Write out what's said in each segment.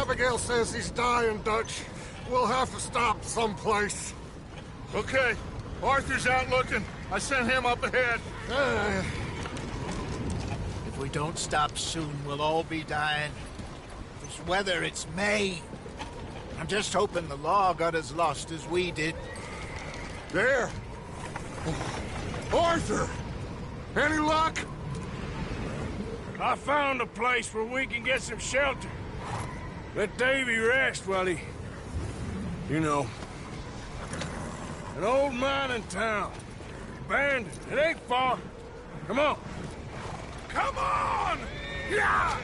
Abigail says he's dying, Dutch. We'll have to stop someplace. Okay. Arthur's out looking. I sent him up ahead. If we don't stop soon, we'll all be dying. This weather, it's May. I'm just hoping the law got as lost as we did. There! Arthur! Any luck? I found a place where we can get some shelter. Let Davy rest while he... You know. An old mining town. Abandoned. It ain't far. Come on. Come on! Yeah!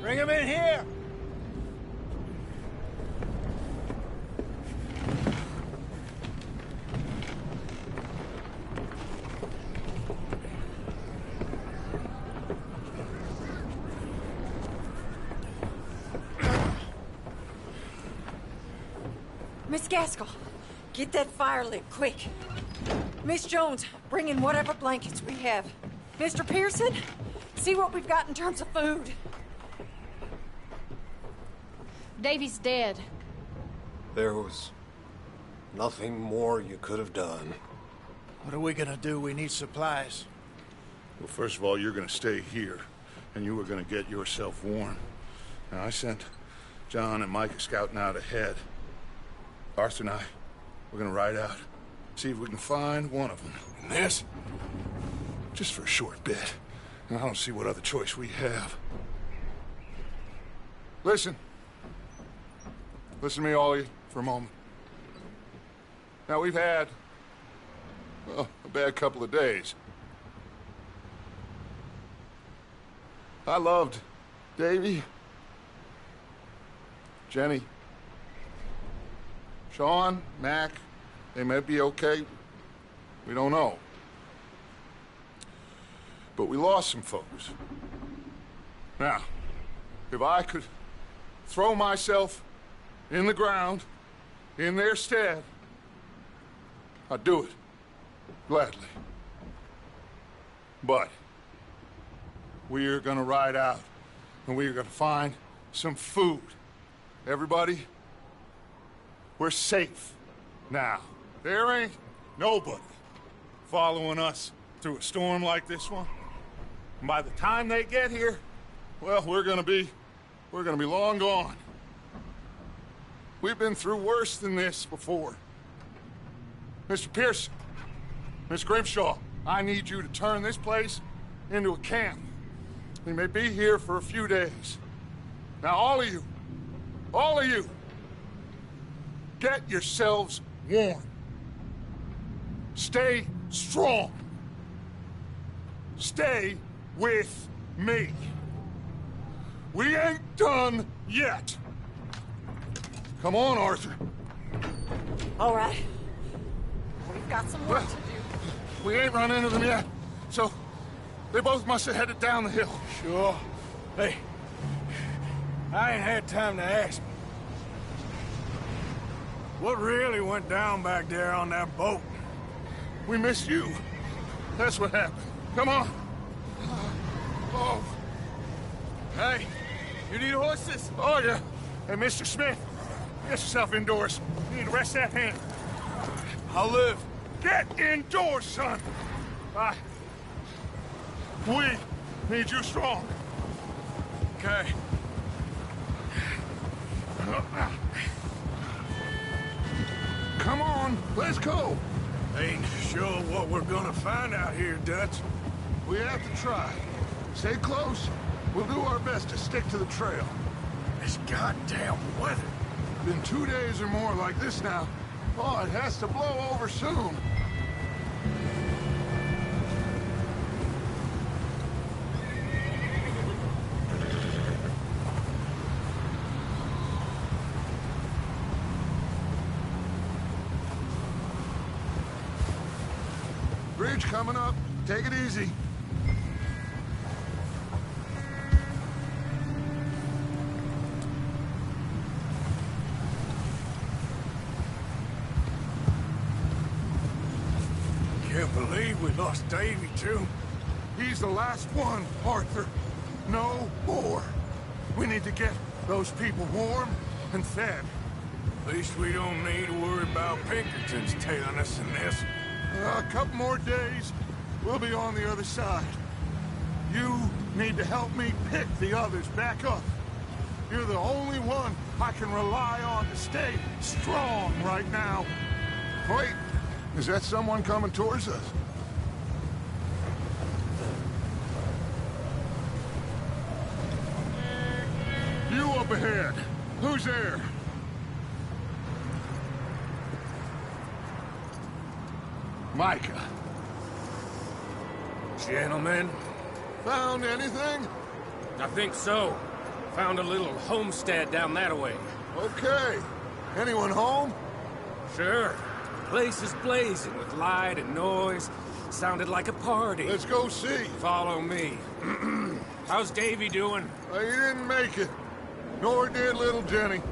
Bring him in here! Miss Gaskell, get that fire lit, quick. Miss Jones, bring in whatever blankets we have. Mr. Pearson, see what we've got in terms of food. Davy's dead. There was nothing more you could have done. What are we gonna do? We need supplies. Well, first of all, you're gonna stay here, and you were gonna get yourself warm. Now, I sent John and Micah scouting out ahead. Arthur and I, we're gonna ride out, see if we can find one of them. And this? Just for a short bit. And I don't see what other choice we have. Listen. Listen to me, all of you, for a moment. Now, we've had, well, a bad couple of days. I loved Davy, Jenny, Sean, Mac. They may be okay. We don't know. But we lost some folks. Now, if I could throw myself in the ground, in their stead, I'd do it, gladly. But we're gonna ride out, and we're gonna find some food. Everybody, we're safe now. There ain't nobody following us through a storm like this one. And by the time they get here, well, we're gonna be long gone. We've been through worse than this before. Mr. Pearson, Miss Grimshaw, I need you to turn this place into a camp. We may be here for a few days. Now, all of you, get yourselves warm. Stay strong. Stay with me. We ain't done yet. Come on, Arthur. All right. We've got some work to do. We ain't run into them yet, so they both must have headed down the hill. Sure. Hey, I ain't had time to ask. What really went down back there on that boat? We missed you. That's what happened. Come on. Oh. Hey, you need horses? Oh, yeah. Hey, Mr. Smith, get yourself indoors. You need to rest that hand. I'll live. Get indoors, son. We need you strong. Okay. Come on, let's go. Ain't sure what we're gonna find out here, Dutch. We have to try. Stay close. We'll do our best to stick to the trail. This goddamn weather. Been 2 days or more like this now. Oh, it has to blow over soon. Bridge coming up. Take it easy. Can't believe we lost Davy, too. He's the last one, Arthur. No more. We need to get those people warm and fed. At least we don't need to worry about Pinkertons tailing us in this. A couple more days, we'll be on the other side. You need to help me pick the others back up. You're the only one I can rely on to stay strong right now. Wait, is that someone coming towards us? You up ahead. Who's there? Micah. Gentlemen, Found anything? I think so. Found a little homestead down that way. Okay. Anyone home? Sure. Place is blazing with light and noise. Sounded like a party. Let's go see. Follow me. How's Davy doing? He didn't make it. Nor did little Jenny.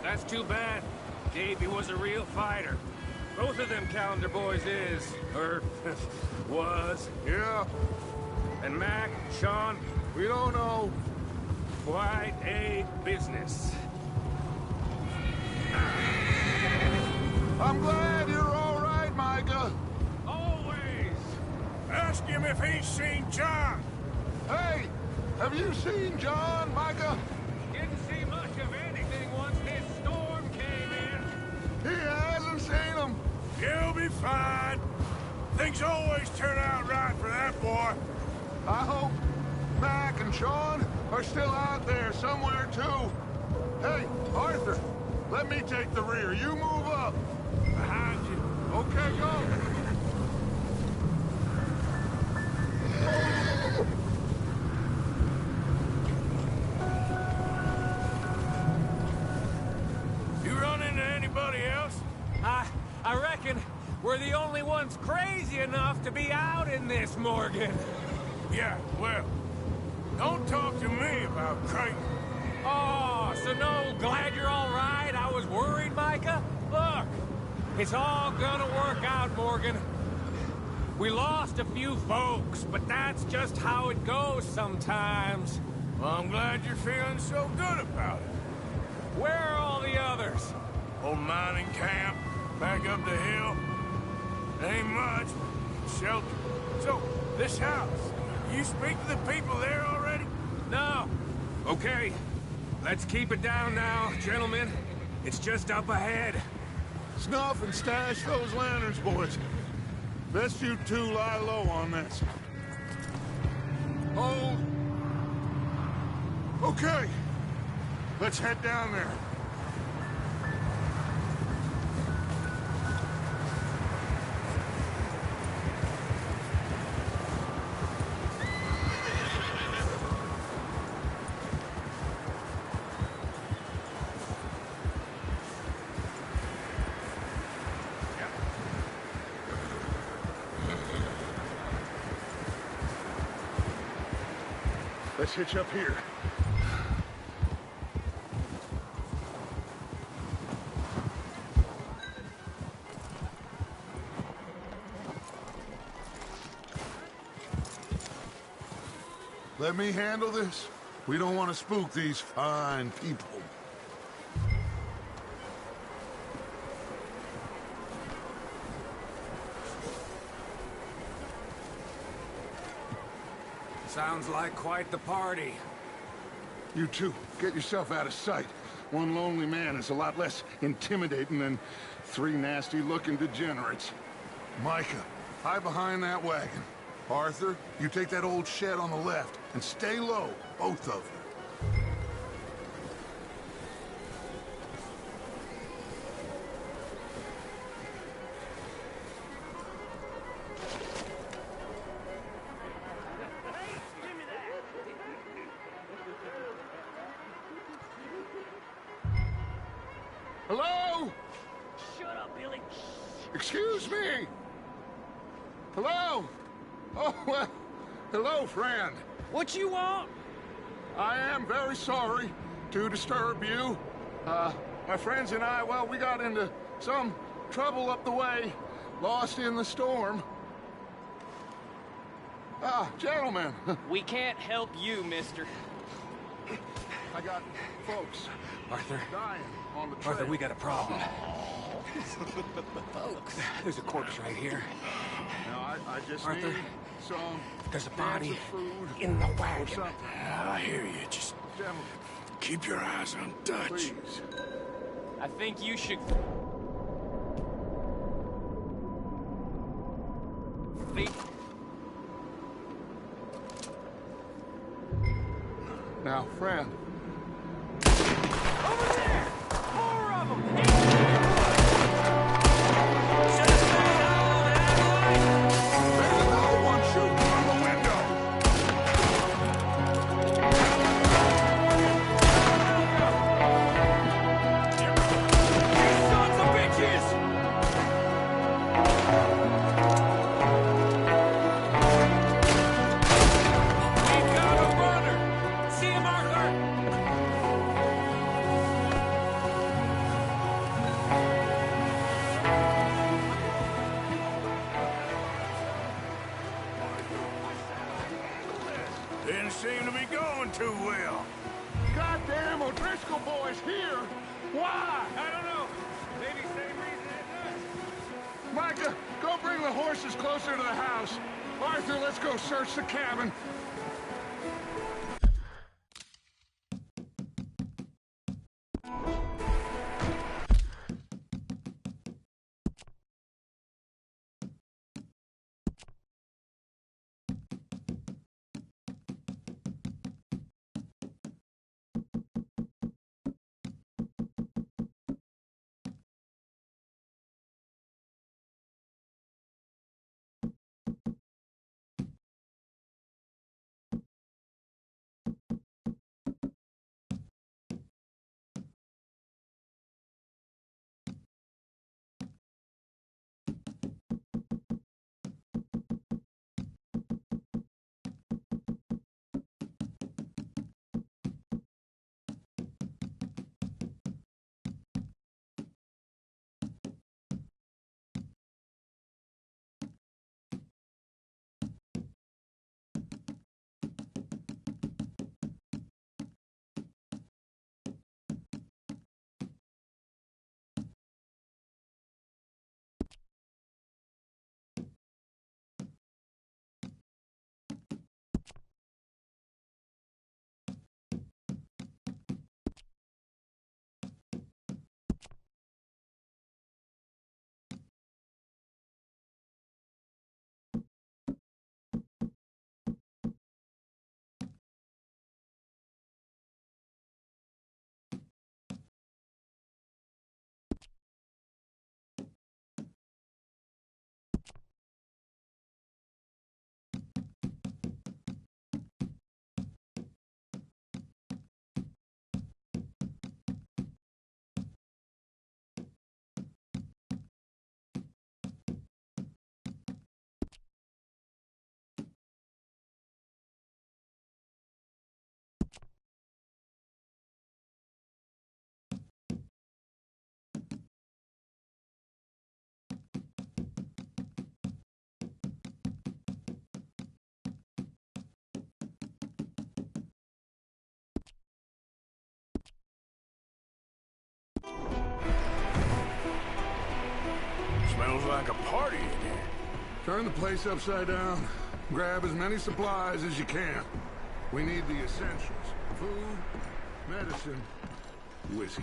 That's too bad. Davy was a real fighter. Both of them Calendar boys is, or was. Yeah, And Mac, Sean, we don't know. quite a business. I'm glad you're all right, Micah. Always. Ask him if he's seen John. Hey, have you seen John, Micah? Didn't see much of anything once this storm came in. He hasn't seen him. He'll be fine. Things always turn out right for that boy. I hope Mac and Sean are still out there somewhere, too. Hey, Arthur, let me take the rear. You move up. Behind you. Okay, go. You run into anybody else? I reckon we're the only ones crazy enough to be out in this, Morgan. Yeah, well, don't talk to me about crazy. Oh, so no, glad you're all right. I was worried, Micah. Look, it's all gonna work out, Morgan. We lost a few folks, but that's just how it goes sometimes. Well, I'm glad you're feeling so good about it. Where are all the others? Old mining camp, back up the hill. Ain't much, shelter. So, this house, you speak to the people there already? No. Okay, let's keep it down now, gentlemen. It's just up ahead. Snuff and stash those lanterns, boys. Best you two lie low on this. Hold. Okay. Let's head down there. Let's hitch up here. Let me handle this. We don't want to spook these fine people. Sounds like quite the party. You two, get yourself out of sight. One lonely man is a lot less intimidating than three nasty-looking degenerates. Micah, hide behind that wagon. Arthur, you take that old shed on the left, and stay low, both of you. Hello? Shut up, Billy. Excuse me! Hello? Oh, well, hello, friend. What you want? I am very sorry to disturb you. My friends and I, well, we got into some trouble up the way, lost in the storm. Ah, gentlemen. We can't help you, mister. I got folks Arthur. dying on the trail. Arthur, we got a problem. Folks. There's a corpse right here. Now, I just Arthur, need some there's a cans body of food in the or wagon. something. I hear you. Just Gentlemen, keep your eyes on Dutch. please. I think you should... Now, friend. Over there! More of them! There's another one shooting from the window. You sons of bitches! We got a runner! See him, Arthur? Didn't seem to be going too well. Goddamn O'Driscoll boys here. Why? I don't know. Maybe same reason as us. Micah, go bring the horses closer to the house. Arthur, let's go search the cabin. Smells like a party in here. Turn the place upside down. Grab as many supplies as you can. We need the essentials. Food, medicine, whiskey.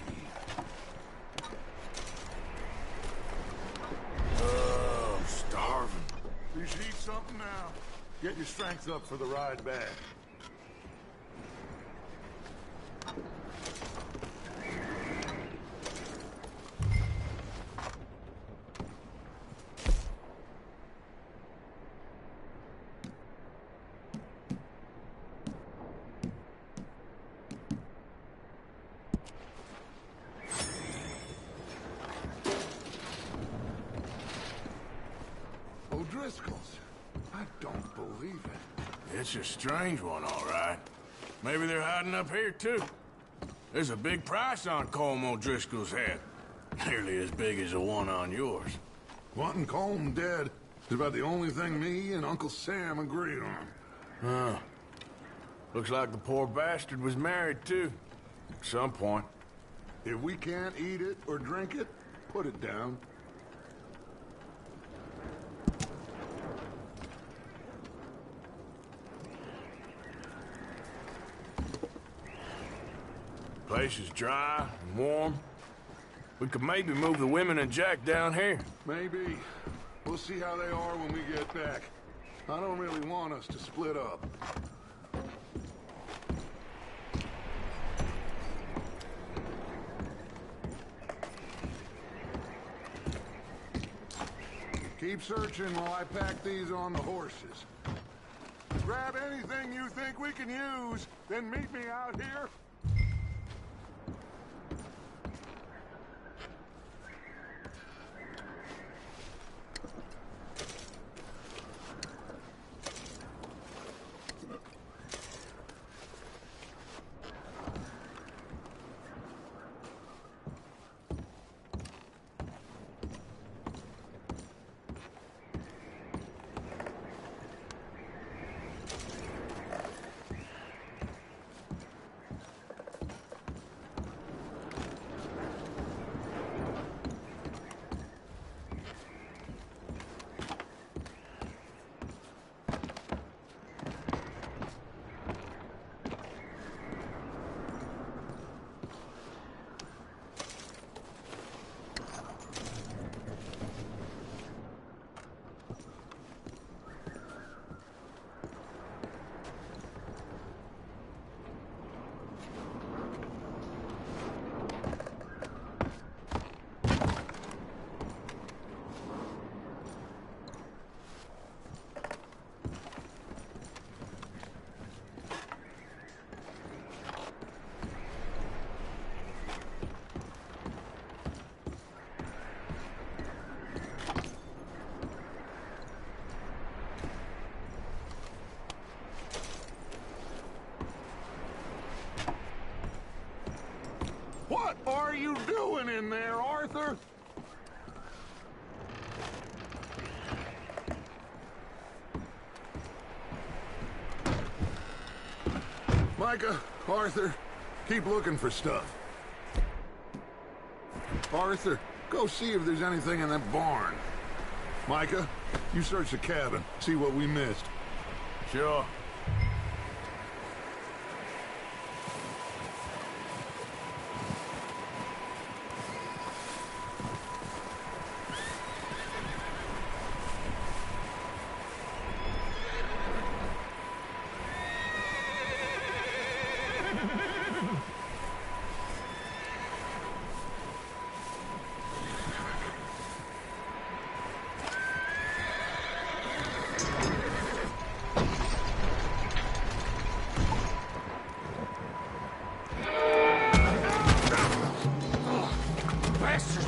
Oh, starving. You should eat something now. Get your strength up for the ride back. O'Driscoll's. It's a strange one, all right. Maybe they're hiding up here, too. There's a big price on Colm O'Driscoll's head. Nearly as big as the one on yours. Wanting Colm dead is about the only thing me and Uncle Sam agree on. Huh. Looks like the poor bastard was married, too. At some point. If we can't eat it or drink it, put it down. Place is dry and warm. We could maybe move the women and Jack down here. Maybe. We'll see how they are when we get back. I don't really want us to split up. Keep searching while I pack these on the horses. Grab anything you think we can use, then meet me out here. What are you doing in there, Arthur? Micah, Arthur, keep looking for stuff. Arthur, go see if there's anything in that barn. Micah, you search the cabin, see what we missed. Sure.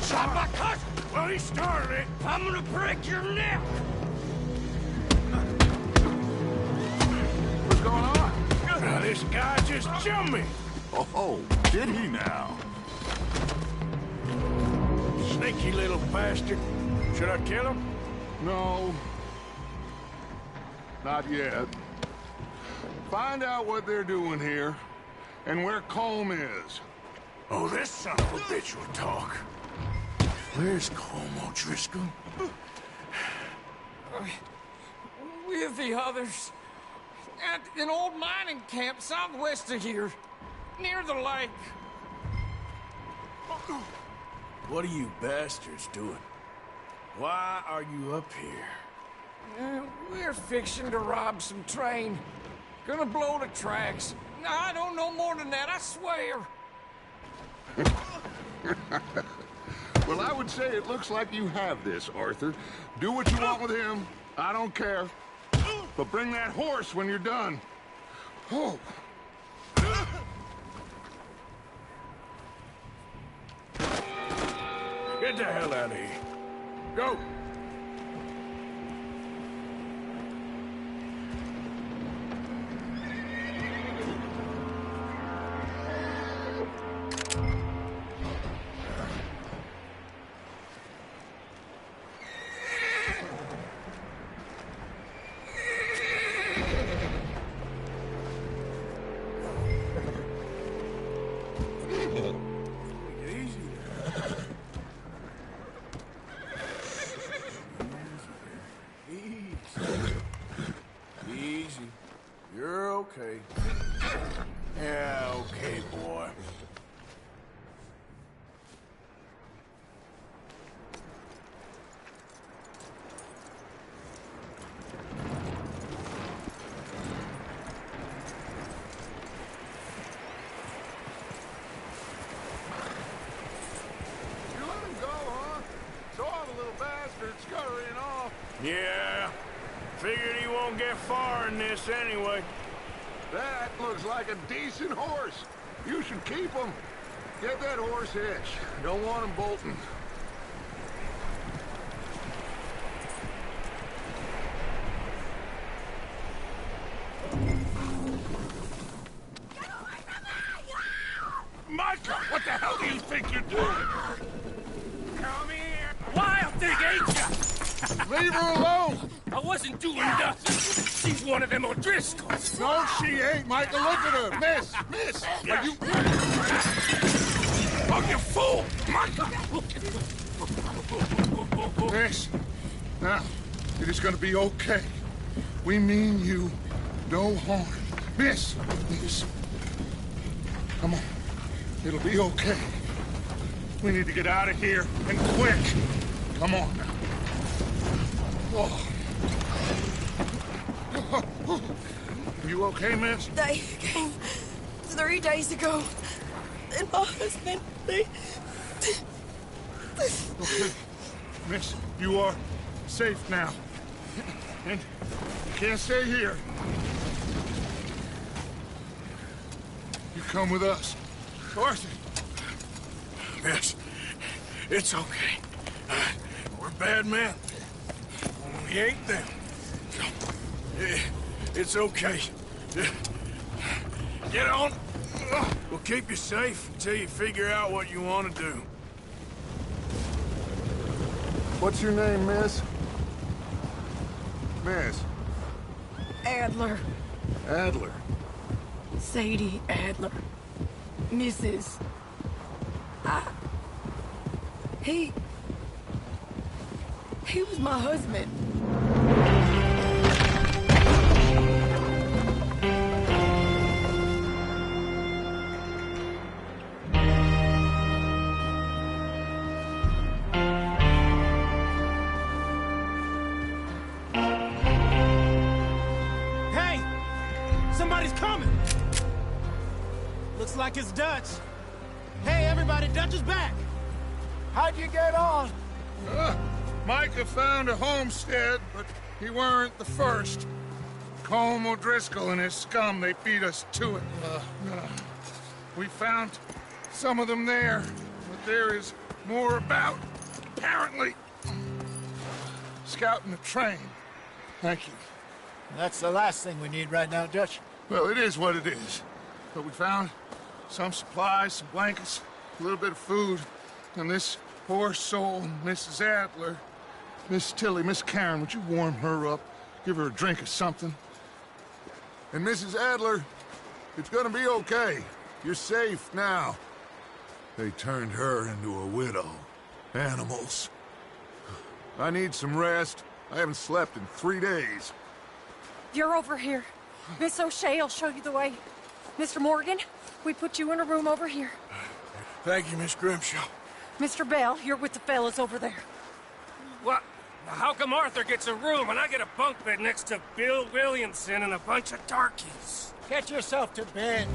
Shot my cousin! Well, he started it. I'm gonna break your neck! What's going on? Now, this guy just jumped me. Oh, did he now? Sneaky little bastard. Should I kill him? No. Not yet. Find out what they're doing here, and where Colm is. Oh, this son of a bitch will talk. Where's Colm O'Driscoll? With the others. At an old mining camp southwest of here. Near the lake. What are you bastards doing? Why are you up here? We're fixing to rob some train. Gonna blow the tracks. I don't know more than that, I swear. Well, I would say it looks like you have this, Arthur. Do what you want with him. I don't care. But bring that horse when you're done. Oh. Get the hell out of here. Go. Easy. Easy. You're okay. Yeah, okay, boy. You let him go, huh? So all the little bastards scurrying off. Yeah. Figured he won't get far in this anyway. That looks like a decent horse. You should keep him. Get that horse hitched. Don't want him bolting. Micah, what the hell do you think you're doing? Come here! Wild thing, ain't ya? Leave her alone! I wasn't doing nothing. She's one of them O'Driscolls. No, she ain't, Micah. Look at her. Miss! Are you... Oh, you fool! Micah! Miss, now, it is gonna be okay. We mean you no harm. Miss! Come on. It'll be okay. We need to get out of here, and quick. Come on now. Oh. You okay, miss? They came 3 days ago. And my husband, they... Okay. Miss, you are safe now. And you can't stay here. You come with us. Arthur. Miss, it's okay. We're bad men. We ain't them. It's okay. Get on. We'll keep you safe until you figure out what you want to do. What's your name, miss? Miss. Adler. Adler. Sadie Adler. Mrs. He was my husband. Hey! Somebody's coming! Looks like it's Dutch. Hey, everybody, Dutch is back! How'd you get on? Micah found a homestead, but he weren't the first. Colm O'Driscoll and his scum, they beat us to it. We found some of them there, but there is more about, apparently. Scouting the train. Thank you. That's the last thing we need right now, Dutch. Well, it is what it is. But we found some supplies, some blankets, a little bit of food, and this poor soul, Mrs. Adler. Miss Tilly, Miss Karen, would you warm her up? Give her a drink or something? And Mrs. Adler, it's gonna be okay. You're safe now. They turned her into a widow. Animals. I need some rest. I haven't slept in 3 days. You're over here. Miss O'Shea will show you the way. Mr. Morgan, we put you in a room over here. Thank you, Miss Grimshaw. Mr. Bell, you're with the fellas over there. What? How come Arthur gets a room and I get a bunk bed next to Bill Williamson and a bunch of darkies? Get yourself to bed.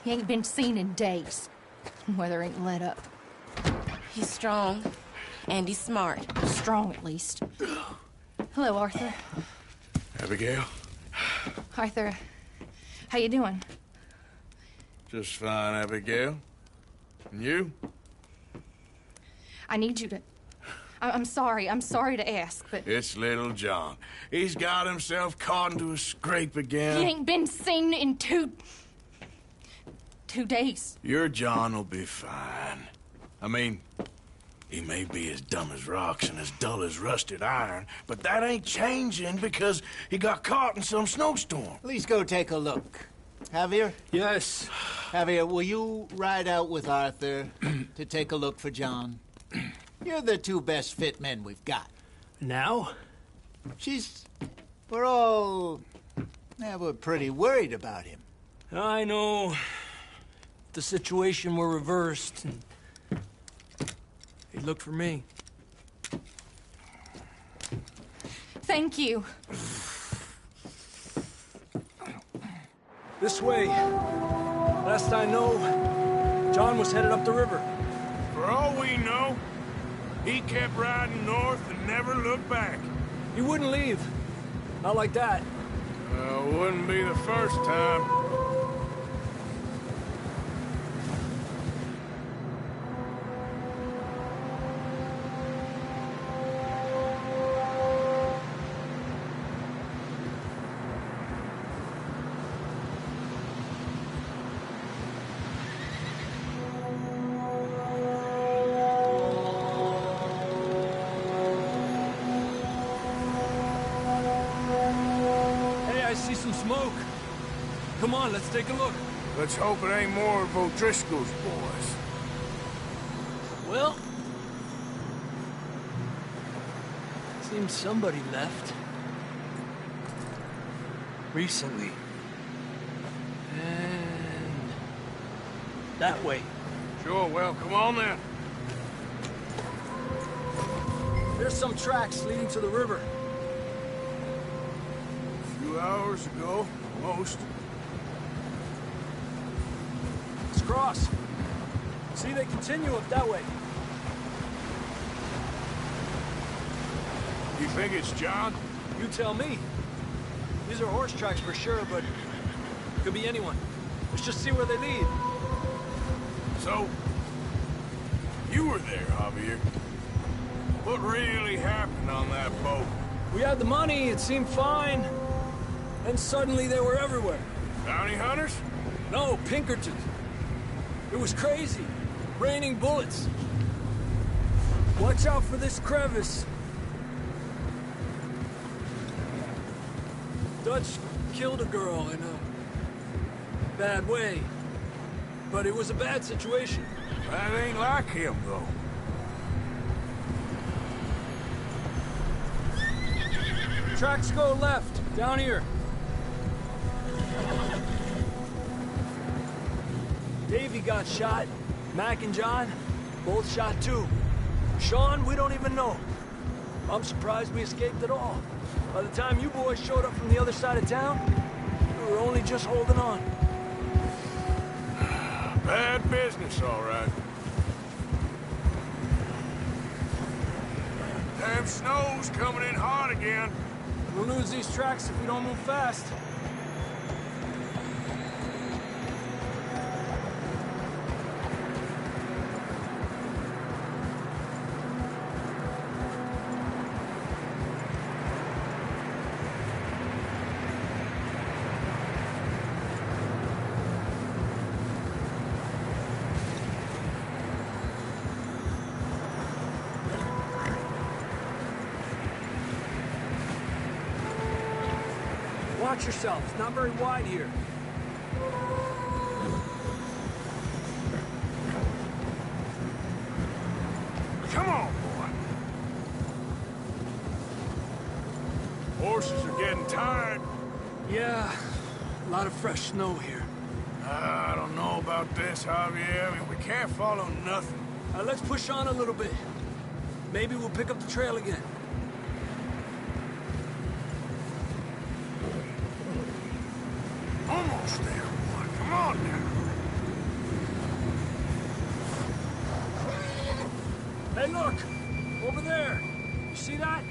He ain't been seen in days. Weather ain't let up. He's strong. And he's smart. Strong, at least. Hello, Arthur. Abigail? Arthur, how you doing? Just fine, Abigail. And you? I need I'm sorry. I'm sorry to ask, but... It's little John. He's got himself caught into a scrape again. He ain't been seen in two days. Your John will be fine. I mean, he may be as dumb as rocks and as dull as rusted iron, but that ain't changing because he got caught in some snowstorm. Please go take a look. Javier? Yes. Javier, will you ride out with Arthur to take a look for John? You're the two best fit men we've got. Now? We're pretty worried about him. I know. If the situation were reversed, and he'd look for me. Thank you. This way. Last I know, John was headed up the river. For all we know, he kept riding north and never looked back. He wouldn't leave. Not like that. Wouldn't be the first time. I see some smoke. Come on, let's take a look. Let's hope it ain't more of O'Driscoll's boys. Well, seems somebody left. Recently. And that way. Sure, well, come on then. There's some tracks leading to the river. 2 hours ago, almost. Let's cross. See, they continue up that way. You think it's John? You tell me. These are horse tracks for sure, but could be anyone. Let's just see where they lead. So, you were there, Javier. What really happened on that boat? We had the money, it seemed fine. Then suddenly they were everywhere. Bounty hunters? No, Pinkertons. It was crazy. Raining bullets. Watch out for this crevice. Dutch killed a girl in a bad way. But it was a bad situation. That ain't like him, though. Tracks go left, down here. Davey got shot. Mac and John, both shot too. Sean, we don't even know. I'm surprised we escaped at all. By the time you boys showed up from the other side of town, we were only just holding on. Bad business, all right. Damn snow's coming in hot again. We'll lose these tracks if we don't move fast. Watch yourself. It's not very wide here. Come on, boy. Horses are getting tired. Yeah, a lot of fresh snow here. I don't know about this, Javier. I mean, we can't follow nothing. Let's push on a little bit. Maybe we'll pick up the trail again. Almost there, boy. Come on now. Hey, look! Over there! You see that?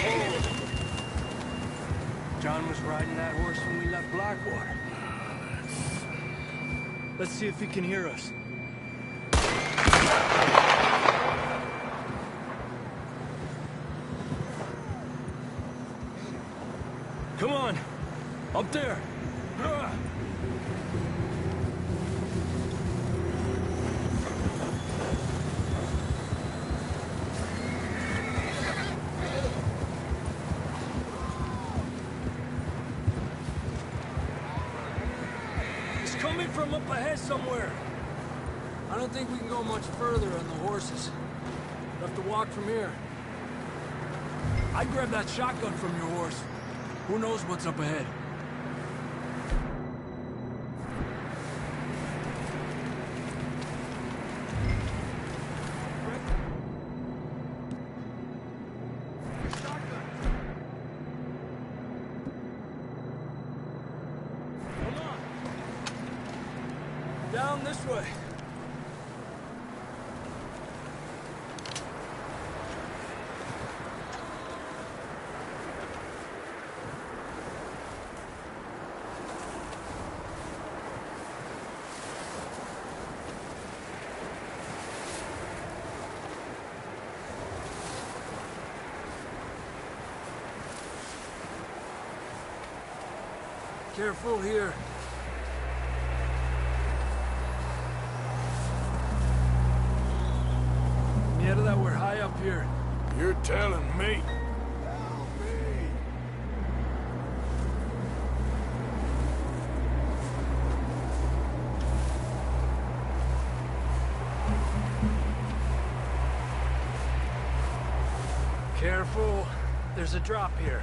Oh. John was riding that horse when we left Blackwater. Let's see if he can hear us. Come on! Up there! It's coming from up ahead somewhere. I don't think we can go much further on the horses. We'll have to walk from here. I'd grab that shotgun from your horse. Who knows what's up ahead? Come on. Down this way. Careful here. Mierda, that we're high up here. You're telling me. Careful. There's a drop here.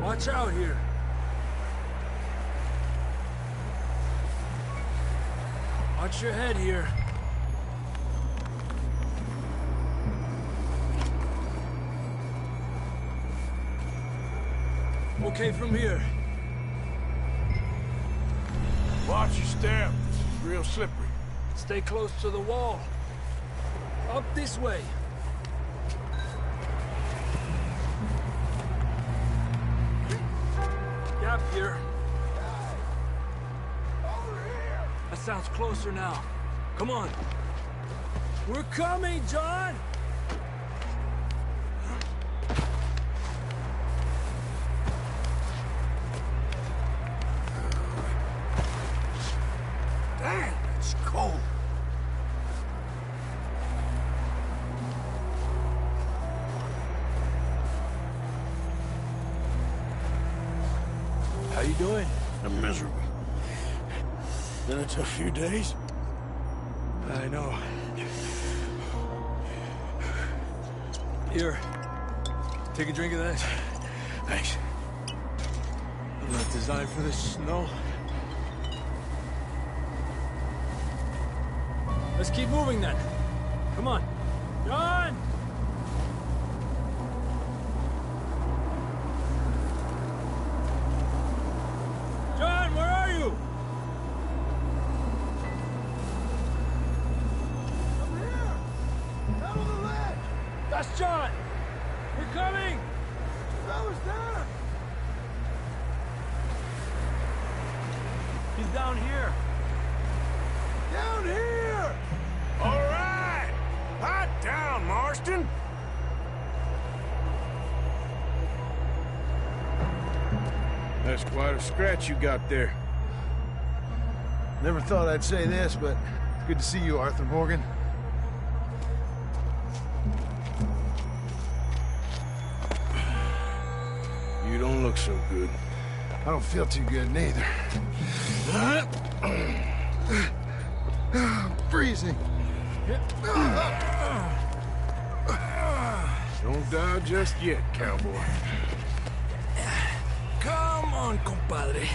Watch out here. Watch your head here. Okay from here. Watch your step. This is real slippery. Stay close to the wall. Up this way. Gap here. That sounds closer now. Come on. We're coming, John! Damn, it's cold. How you doing? I'm miserable. Been a tough few days. I know. Here. Take a drink of that. Thanks. I'm not designed for this snow. Let's keep moving then. Come on. John! John, where are you? I'm here! Down on the ledge! That's John! We're coming! Fella's there! He's down here. Down here! All right! Hot down, Marston! That's quite a scratch you got there. Never thought I'd say this, but it's good to see you, Arthur Morgan. You don't look so good. I don't feel too good, neither. I'm freezing. Don't die just yet, cowboy. Come on, compadre.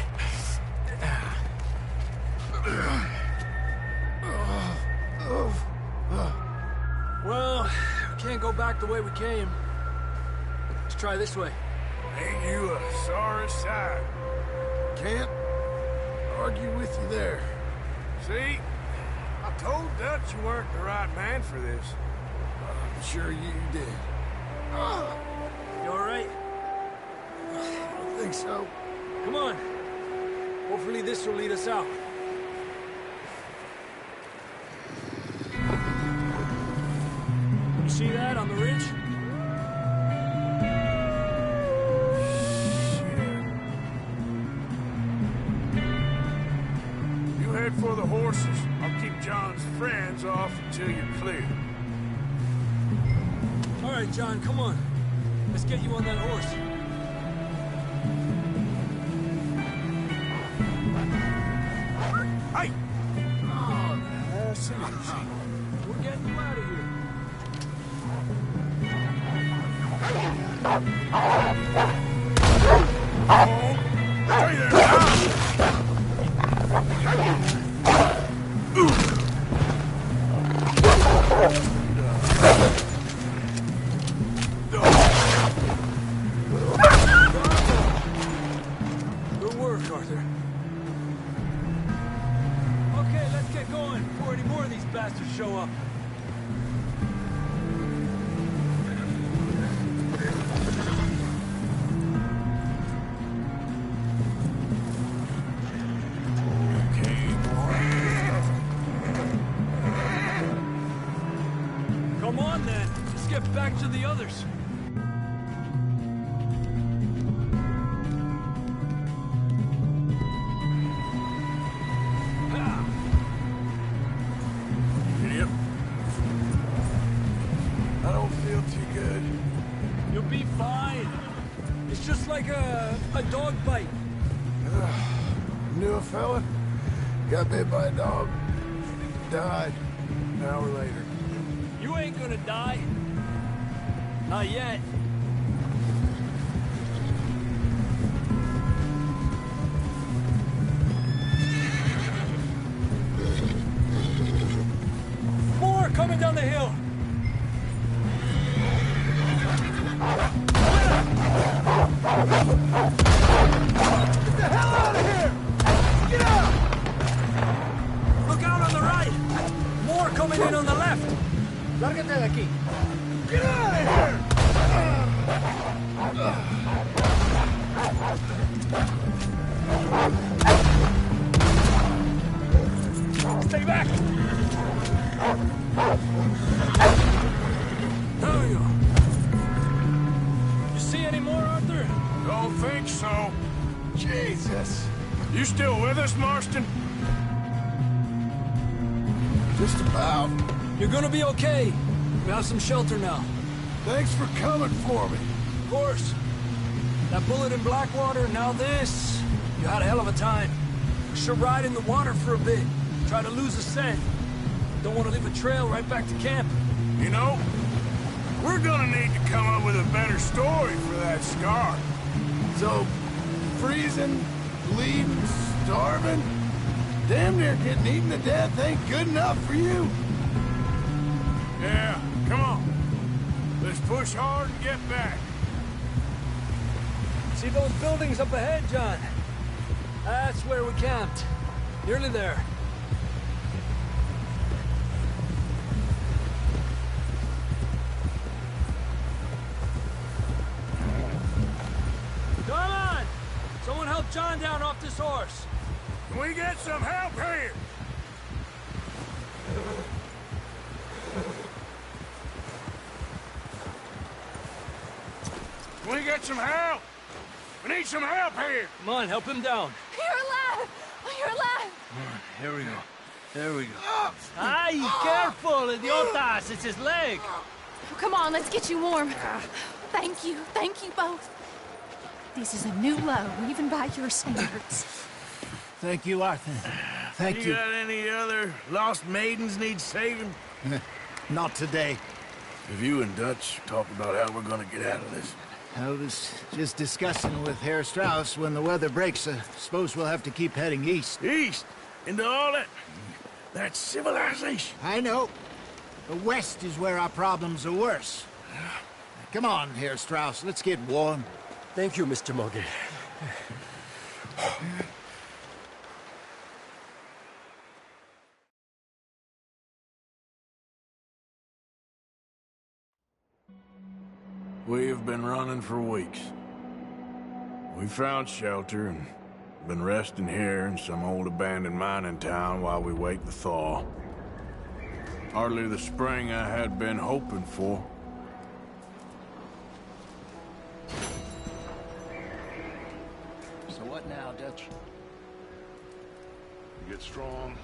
Well, we can't go back the way we came. Let's try this way. Ain't you a sorry sight? Can't argue with you there. See? I told Dutch you weren't the right man for this. I'm sure you did. You all right? I don't think so. Come on. Hopefully this will lead us out. You see that on the ridge? You head for the horses. I'll keep John's friends off until you're clear. All right, John, come on. Let's get you on that horse. Hey! Oh, that's easy. We're getting you out of here. Stay there now! Good work, Arthur. Okay, let's get going before any more of these bastards show up. Come on, then. Let's get back to the others. Yep. I don't feel too good. You'll be fine. It's just like a dog bite. Knew a fella, got bit by a dog, died an hour later. You ain't gonna die. Not yet. More coming down the hill. Get the hell out of here! Get out! Look out on the right. More coming in on the left. Lárgate de aquí. Get out of here! Stay back! There we go. You see any more, Arthur? Don't think so. Jesus! You still with us, Marston? Just about. You're gonna be okay. We have some shelter now. Thanks for coming for me. Of course. That bullet in Blackwater, now this. You had a hell of a time. We should ride in the water for a bit. Try to lose a scent. Don't want to leave a trail right back to camp. You know, we're gonna need to come up with a better story for that scar. So, freezing, bleeding, starving, damn near getting eaten to death ain't good enough for you. Yeah, come on. Let's push hard and get back. See those buildings up ahead, John? That's where we camped. Nearly there. Come on! Someone help John down off this horse. Can we get some help here? Can we get some help? We need some help here. Come on, help him down. You're alive! You're alive! Here we go. There we go. Ay, careful, idiotas! It's his leg. Oh, come on, let's get you warm. Thank you both. This is a new low, even by your standards. Thank you, Arthur. Thank you. You got any other lost maidens need saving? Not today. Have you and Dutch talked about how we're gonna get out of this? I was just discussing with Herr Strauss when the weather breaks. I suppose we'll have to keep heading east. East? Into all that civilization? I know. The west is where our problems are worse. Come on, Herr Strauss. Let's get warm. Thank you, Mr. Morgan. We have been running for weeks. We found shelter, and Been resting here in some old abandoned mining town while we wait the thaw. Hardly the spring I had been hoping for. So what now, Dutch? We get strong.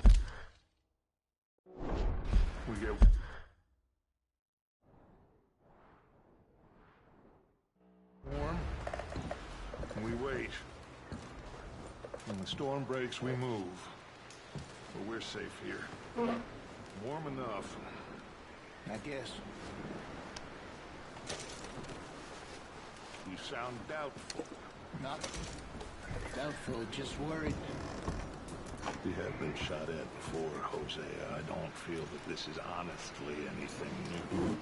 We get... warm. And we wait. When the storm breaks, we move. But we're safe here. Warm enough. I guess. You sound doubtful. Not doubtful, just worried. We have been shot at before, Hosea. I don't feel that this is honestly anything new.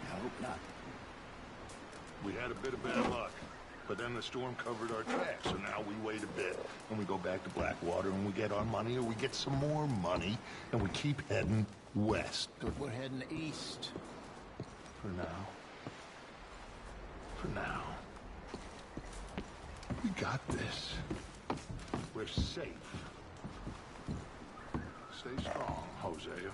I hope not. We had a bit of bad luck, but then the storm covered our tracks, so now we wait a bit, and we go back to Blackwater, and we get our money, or we get some more money, and we keep heading west. But we're heading east. For now. For now. We got this. We're safe. Stay strong, Hosea.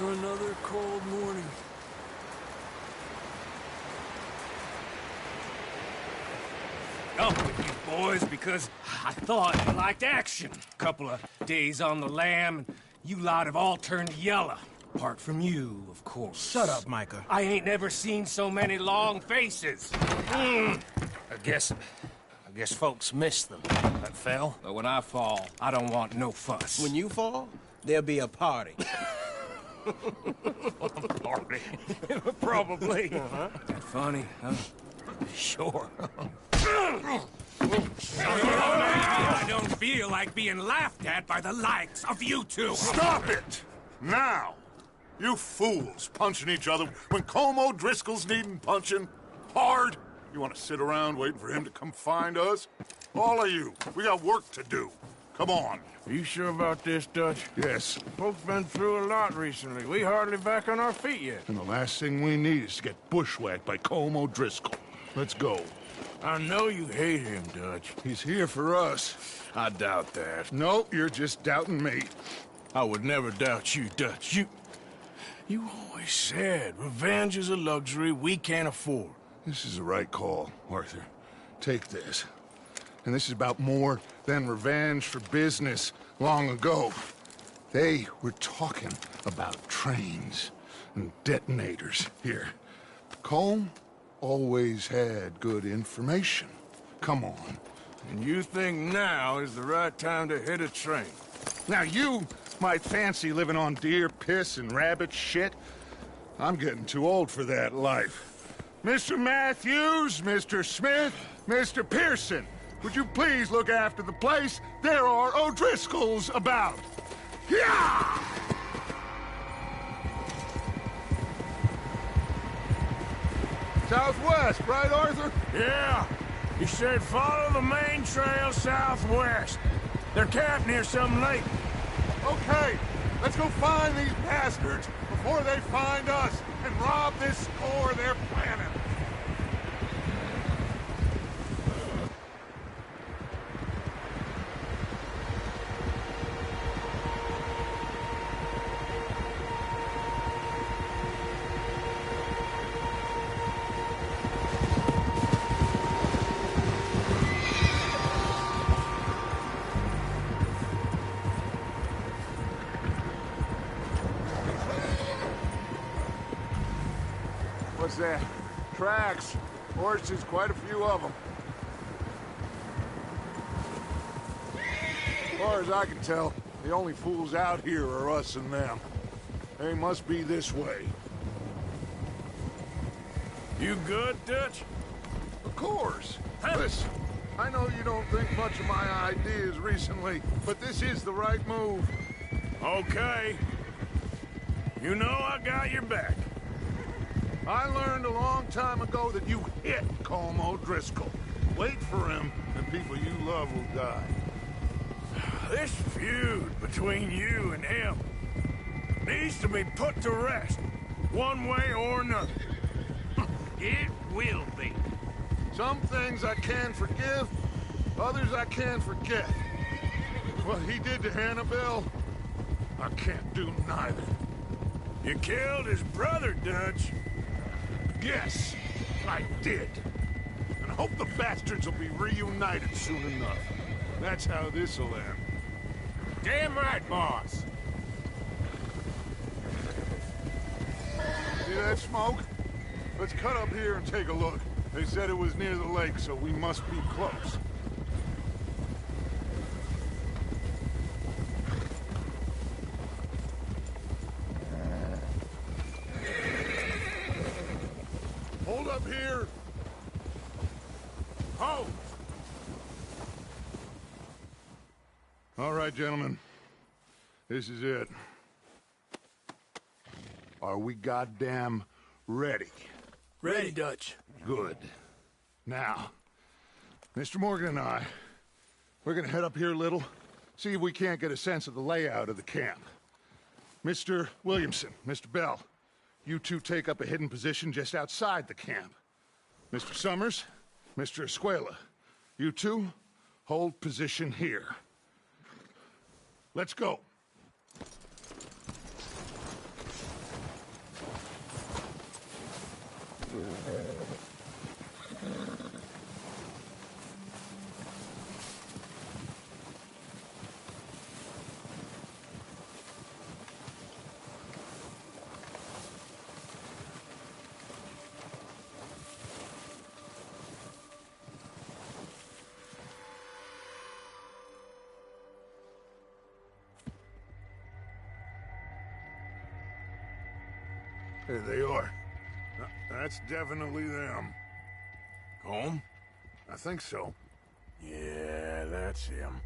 Another cold morning. Up with you boys because I thought you liked action. Couple of days on the lam, and you lot have all turned yellow. Apart from you, of course. Shut up, Micah. I ain't never seen so many long faces. I guess folks miss them. That fell. But when I fall, I don't want no fuss. When you fall, there'll be a party. Party. Probably. That funny, huh? Sure. I don't feel like being laughed at by the likes of you two. Stop it! Now! You fools punching each other when Como Driscoll's needing punching. Hard! You want to sit around waiting for him to come find us? All of you, we got work to do. Come on. Are you sure about this, Dutch? Yes. Folks been through a lot recently. We hardly back on our feet yet. And the last thing we need is to get bushwhacked by Como Driscoll. Let's go. I know you hate him, Dutch. He's here for us. I doubt that. No, you're just doubting me. I would never doubt you, Dutch. You always said revenge is a luxury we can't afford. This is the right call, Arthur. Take this. And this is about more than revenge for business long ago. They were talking about trains and detonators here. Colm always had good information. Come on. And you think now is the right time to hit a train? Now you might fancy living on deer piss and rabbit shit. I'm getting too old for that life. Mr. Matthews, Mr. Smith, Mr. Pearson, would you please look after the place? There are O'Driscolls about. Yeah! Southwest, right, Arthur? Yeah. He said follow the main trail southwest. They're camped near some lake. Okay, let's go find these bastards before they find us and rob this score they're planning. What's that? Tracks. Horses, quite a few of them. As far as I can tell, the only fools out here are us and them. They must be this way. You good, Dutch? Of course. Listen, I know you don't think much of my ideas recently, but this is the right move. Okay. You know I got your back. I learned a long time ago that you hit Colm O'Driscoll. Wait for him, and people you love will die. This feud between you and him needs to be put to rest, one way or another. It will be. Some things I can forgive, others I can't forget. What he did to Annabelle, I can't do neither. You killed his brother, Dutch. Yes, I did. And I hope the bastards will be reunited soon enough. That's how this'll end. Damn right, boss. See that smoke? Let's cut up here and take a look. They said it was near the lake, so we must be close. Hold up here. Hold! All right, gentlemen. This is it. Are we goddamn ready? Ready, Dutch. Good. Now, Mr. Morgan and I, we're gonna head up here a little, see if we can't get a sense of the layout of the camp. Mr. Williamson, Mr. Bell, you two take up a hidden position just outside the camp. Mr. Summers, Mr. Escuela, you two hold position here. Let's go. There they are. That's definitely them. Home? I think so. Yeah, that's him.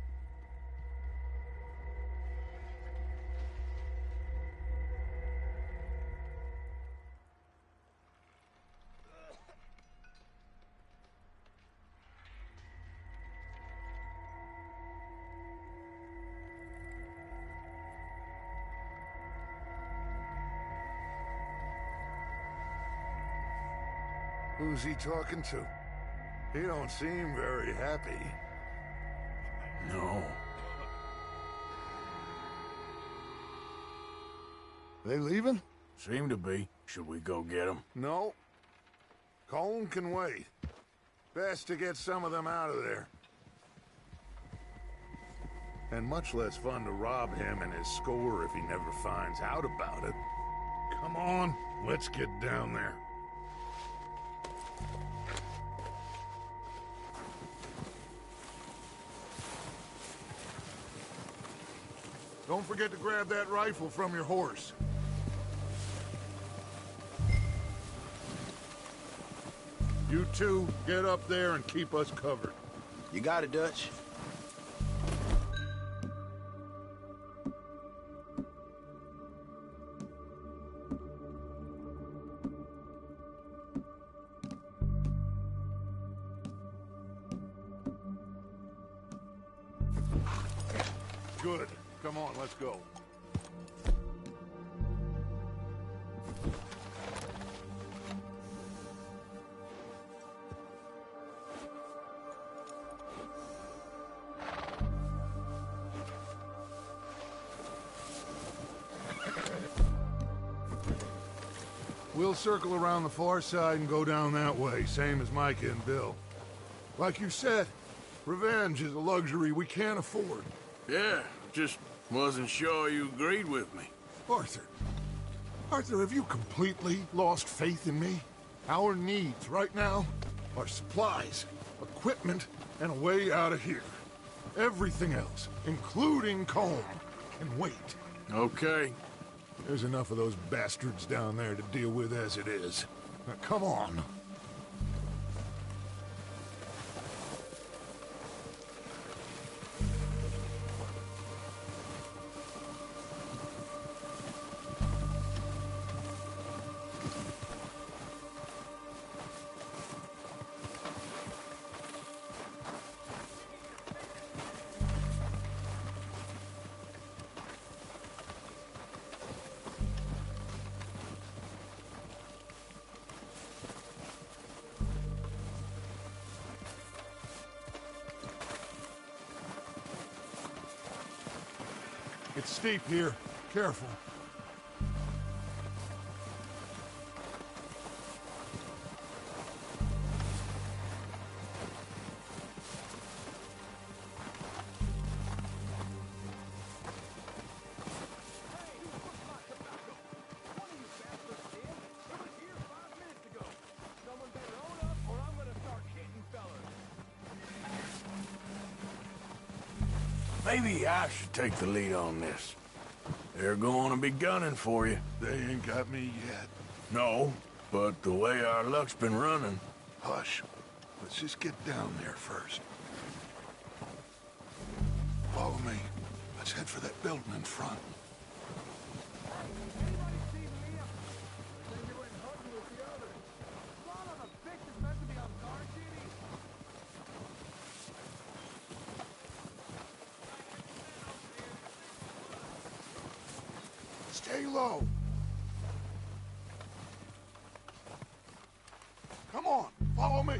Who's he talking to? He don't seem very happy. No. They leaving? Seem to be. Should we go get them? No. Colm can wait. Best to get some of them out of there. And much less fun to rob him and his score if he never finds out about it. Come on, let's get down there. Don't forget to grab that rifle from your horse. You two, get up there and keep us covered. You got it, Dutch. Good. Come on, let's go. We'll circle around the far side and go down that way, same as Micah and Bill. Like you said, revenge is a luxury we can't afford. Yeah, just wasn't sure you agreed with me. Arthur, have you completely lost faith in me? Our needs right now are supplies, equipment, and a way out of here. Everything else, including Colm, can wait. Okay. There's enough of those bastards down there to deal with as it is. Now, come on. It's steep here. Careful. Maybe I should take the lead on this. They're going to be gunning for you. They ain't got me yet. No, but the way our luck's been running... Hush. Let's just get down there first. Follow me. Let's head for that building in front. Stay low. Come on, follow me.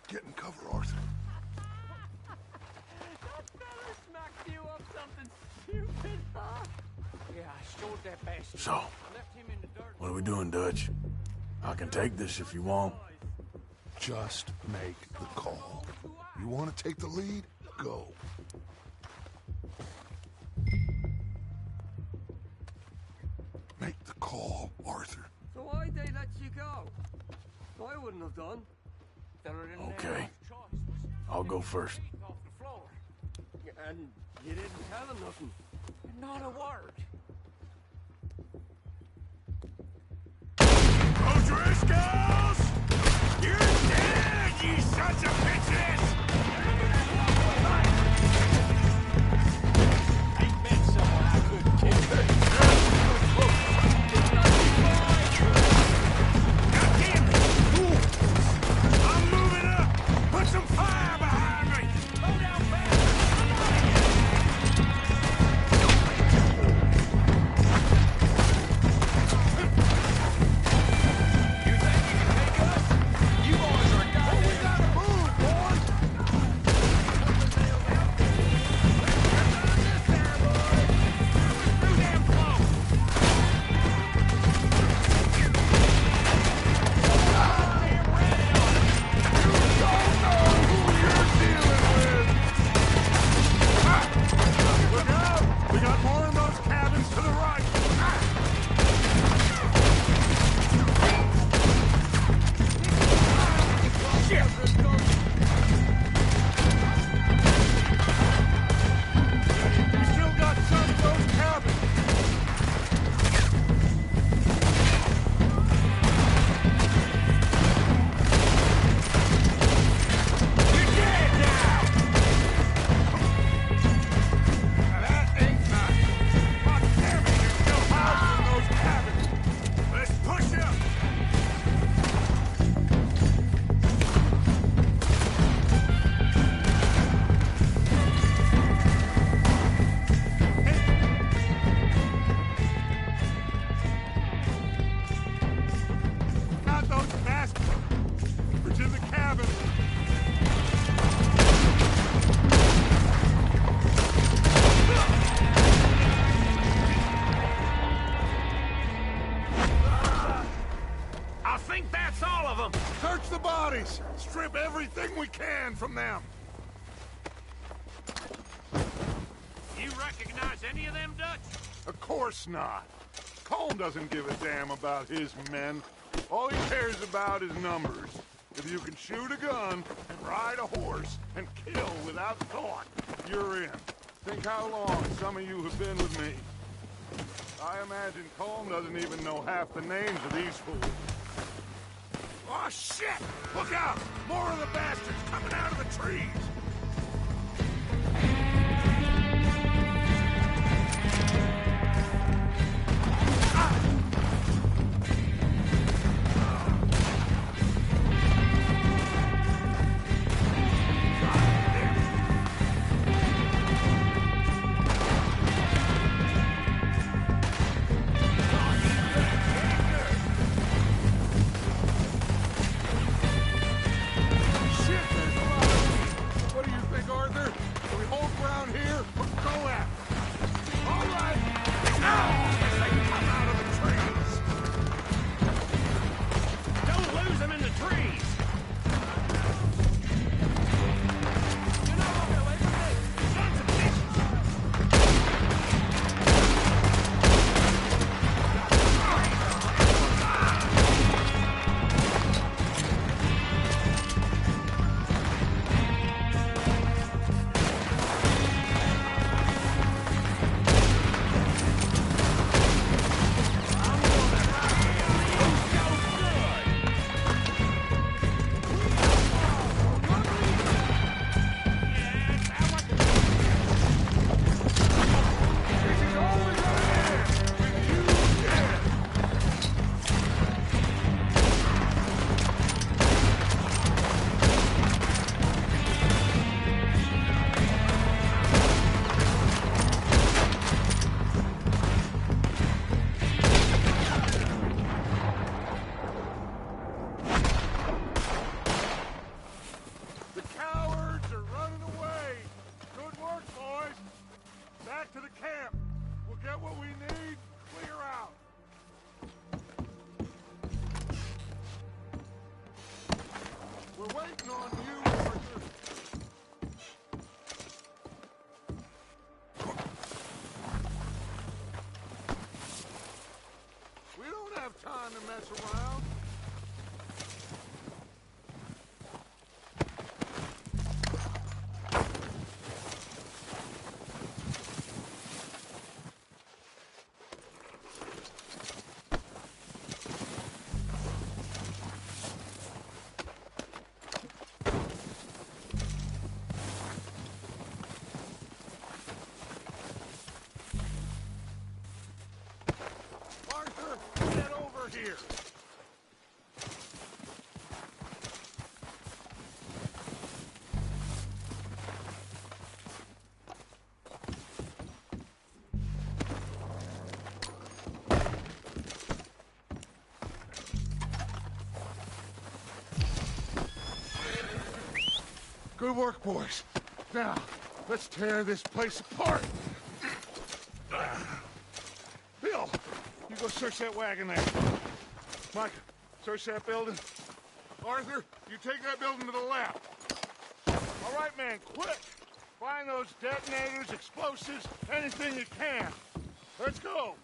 Get in cover, Arthur. That fella smacked you up something stupid, huh? Yeah, I showed that bastard. So, what are we doing, Dutch? I can take this if you want. Just make the call. You want to take the lead? Go. Make the call, Arthur. So why'd they let you go? I wouldn't have done. Okay. I'll go first. And you didn't tell him nothing. Not a word. O'Driscolls! You're dead, you sons of bitches! Ain't met someone I couldn't kill. God damn it! Ooh. I'm moving up! Put some fire behind me! Slow down fast! on them. You recognize any of them, Dutch? Of course not. Colm doesn't give a damn about his men. All he cares about is numbers. If you can shoot a gun, and ride a horse, and kill without thought, you're in. Think how long some of you have been with me. I imagine Colm doesn't even know half the names of these fools. Oh, shit! Look out! More of the bastards coming out of the trees! Time to mess around. Here. Good work, boys. Now, let's tear this place apart. Bill, you go search that wagon there. Mike, search that building. Arthur, you take that building to the left. All right, man, quick. Find those detonators, explosives, anything you can. Let's go.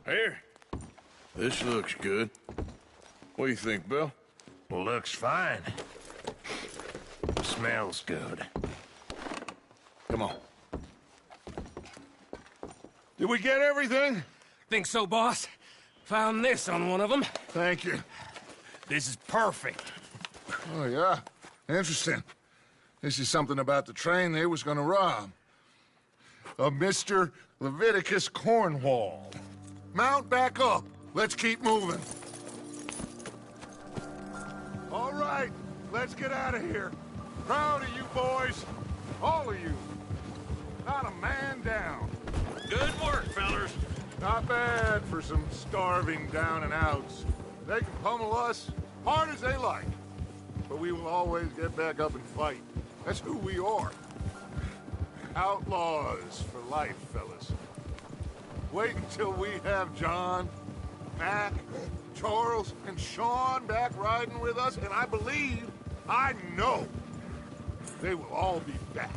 Here. This looks good. What do you think, Bill? Looks fine. Smells good. Come on. Did we get everything? Think so, boss. Found this on one of them. Thank you. This is perfect. Oh, yeah? Interesting. This is something about the train they was gonna rob. Of Mr. Leviticus Cornwall. Mount back up. Let's keep moving. All right, let's get out of here. Proud of you boys. All of you. Not a man down. Good work, fellers. Not bad for some starving down and outs. They can pummel us hard as they like. But we will always get back up and fight. That's who we are. Outlaws for life, fellas. Wait until we have John, Mac, Charles, and Sean back riding with us, and I know, they will all be back.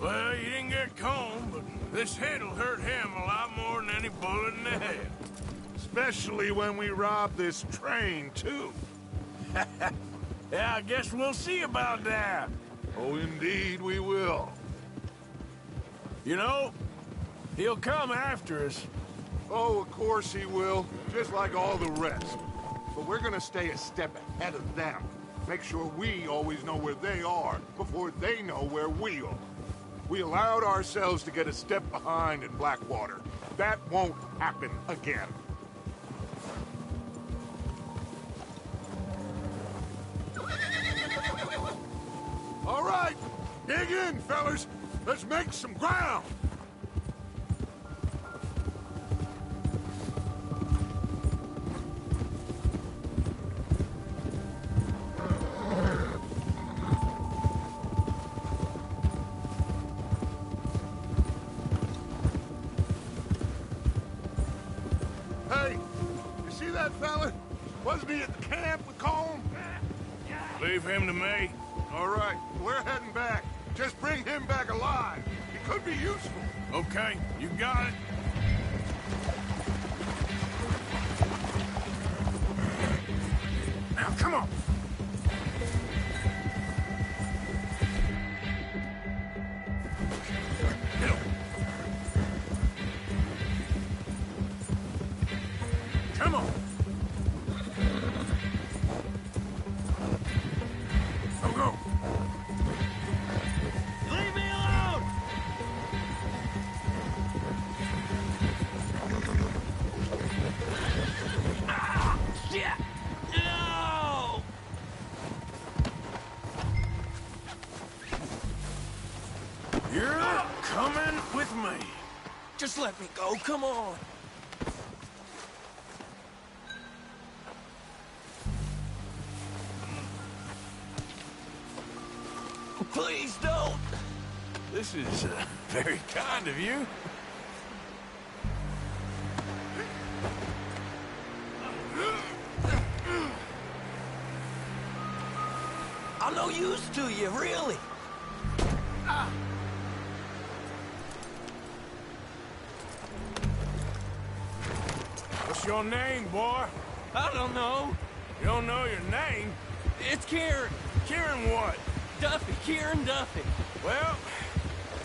Well, you didn't get Colm, but this hit'll hurt him a lot more than any bullet in the head. Especially when we rob this train, too. Yeah, I guess we'll see about that. Oh, indeed we will. You know, he'll come after us. Oh, of course he will, just like all the rest. But we're gonna stay a step ahead of them. Make sure we always know where they are before they know where we are. We allowed ourselves to get a step behind in Blackwater. That won't happen again. All right, dig in, fellas. Let's make some ground. Hey, you see that fella? Wasn't he at the camp with Colm? Leave him to me. All right, we're heading back. Just bring him back alive. It could be useful. Okay, you got it. Now, come on. Get him. Come on. Go. Leave me alone! Ah, shit! No! You're coming with me. Just let me go, come on. Please don't. This is very kind of you. I'm no use to you, really. What's your name, boy? I don't know. You don't know your name? It's Kieran. Kieran what? Duffy, Kieran Duffy. Well,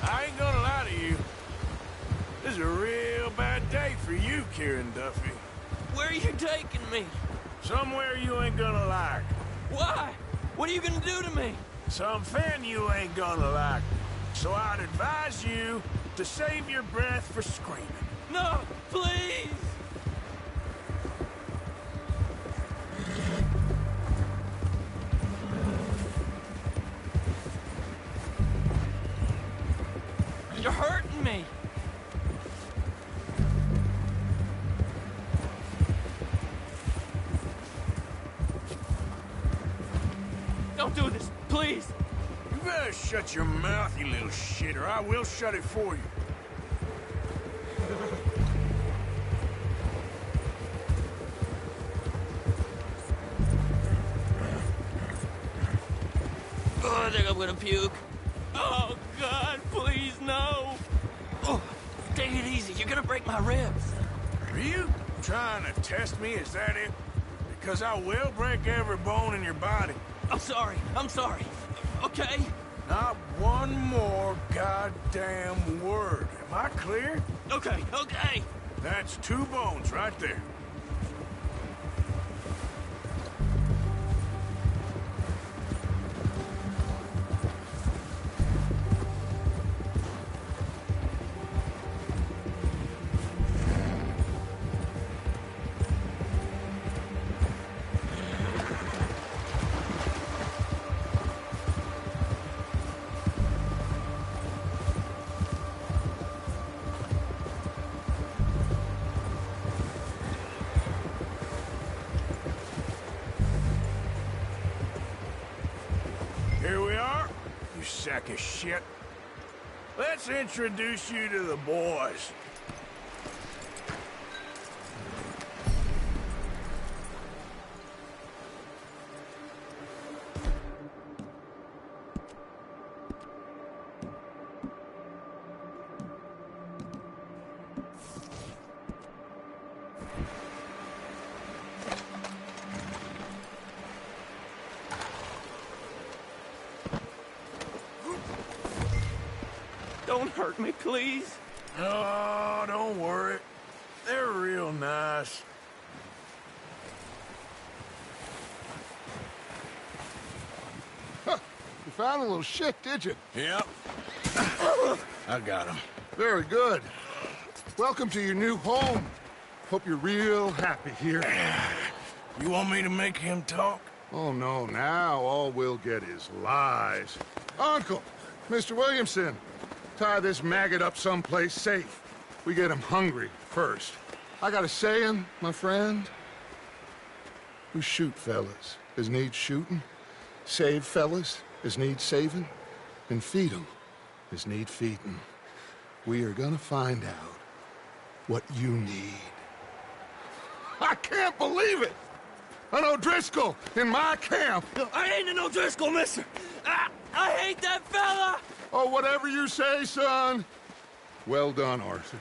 I ain't gonna lie to you. This is a real bad day for you, Kieran Duffy. Where are you taking me? Somewhere you ain't gonna like. Why? What are you gonna do to me? Something you ain't gonna like. So I'd advise you to save your breath for screaming. No, please! You're hurting me. Don't do this, please. You better shut your mouth, you little shit, or I will shut it for you. Oh, I think I'm gonna puke. Oh, God, please, no. Oh, take it easy. You're gonna break my ribs. Are you trying to test me? Is that it? because I will break every bone in your body. I'm sorry. Okay? Not one more goddamn word. Am I clear? Okay. That's 2 bones right there. Here we are, you sack of shit. Let's introduce you to the boys. Don't hurt me, please. Oh, don't worry. They're real nice. Huh. You found a little shit, did you? Yep. I got him. Very good. Welcome to your new home. Hope you're real happy here. You want me to make him talk? Oh, no, now all we'll get is lies. Uncle, Mr. Williamson, tie this maggot up someplace safe. We get him hungry first. I got a saying, my friend. We shoot fellas as need shooting, save fellas as need saving, and feed 'em as need feeding. We are gonna find out what you need. I can't believe it! An O'Driscoll in my camp! I ain't an O'Driscoll, mister! I hate that fella! Oh, whatever you say, son. Well done, Arthur.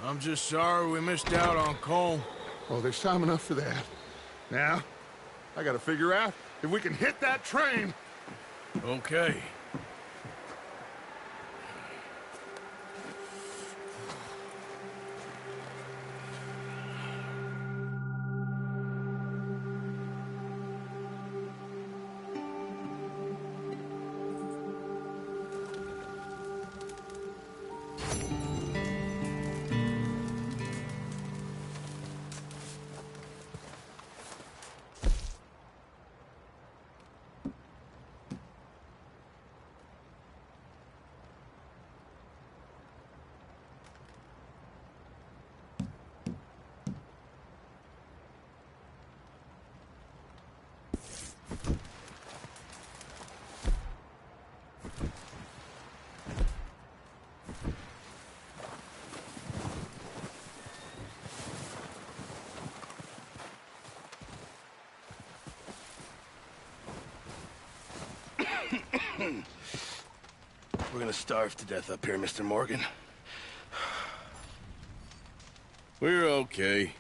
I'm just sorry we missed out on Cole. Oh, there's time enough for that. Now, I gotta figure out if we can hit that train. Okay. We're gonna starve to death up here, Mr. Morgan. We're okay.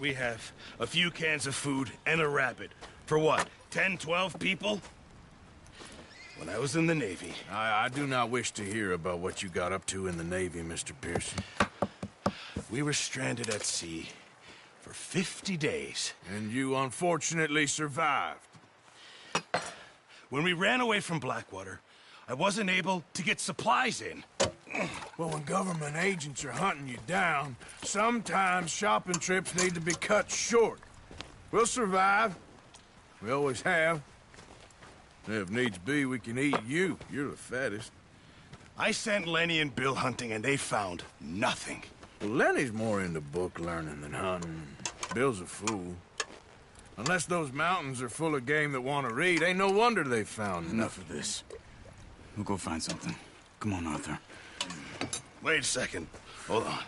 We have a few cans of food and a rabbit. For what, 10, 12 people? When I was in the Navy... I do not wish to hear about what you got up to in the Navy, Mr. Pearson. We were stranded at sea for 50 days. And you unfortunately survived. When we ran away from Blackwater, I wasn't able to get supplies in. Well, when government agents are hunting you down, sometimes shopping trips need to be cut short. We'll survive. We always have. If needs be, we can eat you. You're the fattest. I sent Lenny and Bill hunting, and they found nothing. Well, Lenny's more into book learning than hunting. Bill's a fool. Unless those mountains are full of game that want to read, ain't no wonder they found Enough of this. We'll go find something. Come on, Arthur. Wait a second. Hold on.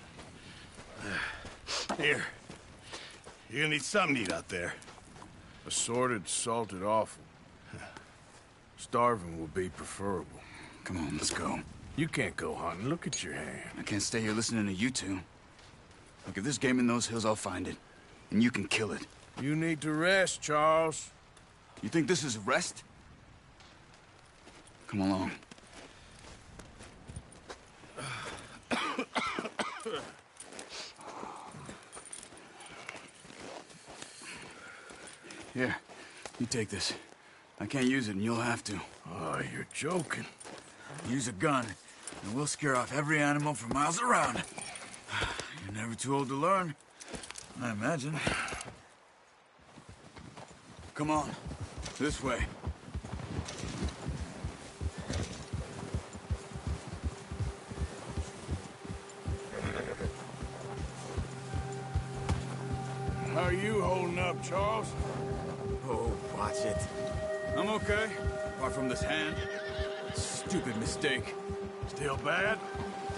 Here. You're gonna need something to eat out there. Assorted, salted offal. Starving will be preferable. Come on, let's go. You can't go hunting. Look at your hand. I can't stay here listening to you two. Look, if there's game in those hills, I'll find it. And you can kill it. You need to rest, Charles. You think this is rest? Come along. Here, you take this. I can't use it, and you'll have to. Oh, you're joking. Use a gun, and we'll scare off every animal for miles around. You're never too old to learn, I imagine. Come on, this way. How are you holding up, Charles? Oh, watch it. I'm okay, apart from this hand. Stupid mistake. Still bad?